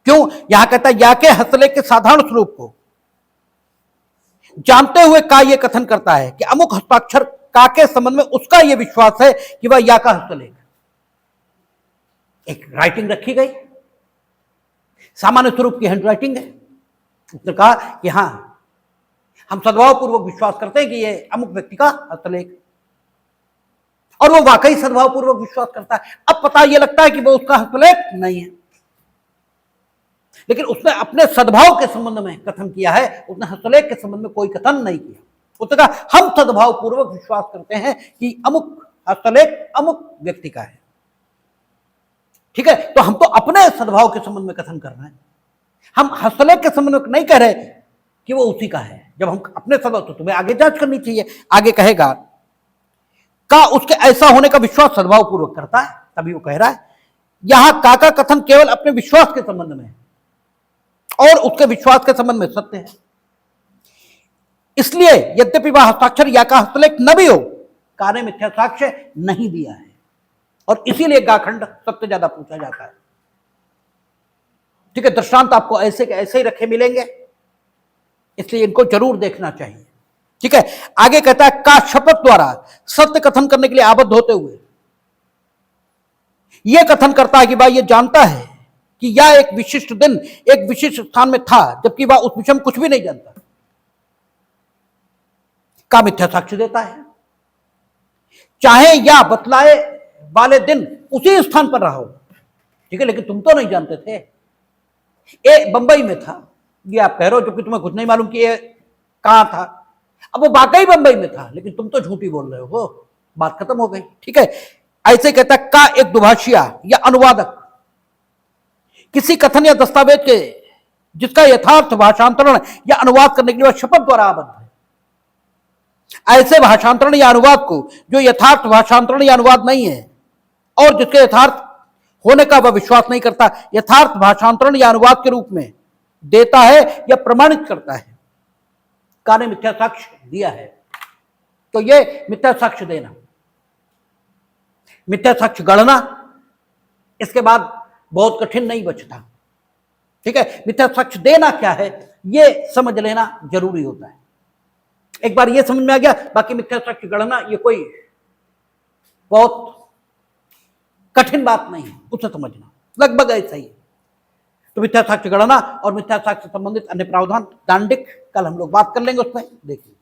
क्यों? यहां कहता है या के हस्तलेख के साधारण स्वरूप को जानते हुए का ये कथन करता है कि अमुक हस्ताक्षर का के संबंध में उसका यह विश्वास है कि वह या का हस्तलेख। एक राइटिंग रखी गई, सामान्य स्वरूप की हैंड राइटिंग है। उसने कहा कि हां, हम सद्भाव पूर्वक विश्वास करते हैं कि यह अमुक व्यक्ति का हस्तलेख, और वो वाकई सद्भाव पूर्वक विश्वास करता है। अब पता यह लगता है कि वो उसका हस्तलेख नहीं है, लेकिन उसने अपने सद्भाव के संबंध में कथन किया है, उसने हस्तलेख के संबंध में कोई कथन नहीं किया। उसने कहा हम सद्भाव पूर्वक विश्वास करते हैं कि अमुक हस्तलेख अमुक व्यक्ति का है। ठीक है, तो हम तो अपने सद्भाव के संबंध में कथन कर रहे हैं, हम हस्तलेख के संबंध में नहीं कह रहे कि वो उसी का है। जब हम अपने सद्भाव, तो तुम्हें आगे जांच करनी चाहिए। आगे कहेगा का उसके ऐसा होने का विश्वास सद्भाव पूर्वक करता है, तभी वो कह रहा है। यहां का कथन केवल अपने विश्वास के संबंध में है और उसके विश्वास के संबंध में सत्य है। इसलिए यद्यपि वह हस्ताक्षर या का हस्तलेख न भी हो, का ने मिथ्या साक्ष्य नहीं दिया है, और इसीलिए गाखंड सबसे ज्यादा पूछा जाता है। ठीक है, दृष्टांत आपको ऐसे के ऐसे ही रखे मिलेंगे, इसलिए इनको जरूर देखना चाहिए। ठीक है, आगे कहता है का शपथ द्वारा सत्य कथन करने के लिए आबद्ध होते हुए यह कथन करता है कि भाई ये जानता है कि यह एक विशिष्ट दिन एक विशिष्ट स्थान में था, जबकि वह उस विषय में कुछ भी नहीं जानता, का मिथ्या साक्ष्य देता है। चाहे या बतलाए वाले दिन उसी स्थान पर रहा हो, ठीक है, लेकिन तुम तो नहीं जानते थे, ये बंबई में था, ये आप कह रहे हो, जबकि तुम्हें कुछ नहीं मालूम कि ये कहां था। अब वो वाकई बंबई में था, लेकिन तुम तो झूठी बोल रहे हो, बात खत्म हो गई। ठीक है, ऐसे कहता है का एक दुभाषिया या अनुवादक किसी कथन या दस्तावेज के जिसका यथार्थ भाषांतरण या अनुवाद करने के लिए वह शपथ द्वारा आबद्ध है। ऐसे भाषांतरण या अनुवाद को जो यथार्थ भाषांतरण या अनुवाद नहीं है और जिसके यथार्थ होने का वह विश्वास नहीं करता, यथार्थ भाषांतरण या अनुवाद के रूप में देता है या प्रमाणित करता है। का ने मिथ्या साक्ष्य दिया है, तो यह मिथ्या साक्ष्य देना, मिथ्या साक्ष्य गढ़ना, इसके बाद बहुत कठिन नहीं बचता। ठीक है, मिथ्या साक्ष्य देना क्या है यह समझ लेना जरूरी होता है। एक बार यह समझ में आ गया, बाकी मिथ्या साक्ष्य गढ़ना यह कोई बहुत कठिन बात नहीं है, उसे समझना लगभग ऐसा ही है। तो मिथ्या साक्ष्य गणना और मिथ्या साक्ष्य संबंधित अन्य प्रावधान दांडिक कल हम लोग बात कर लेंगे, उसमें देखिए।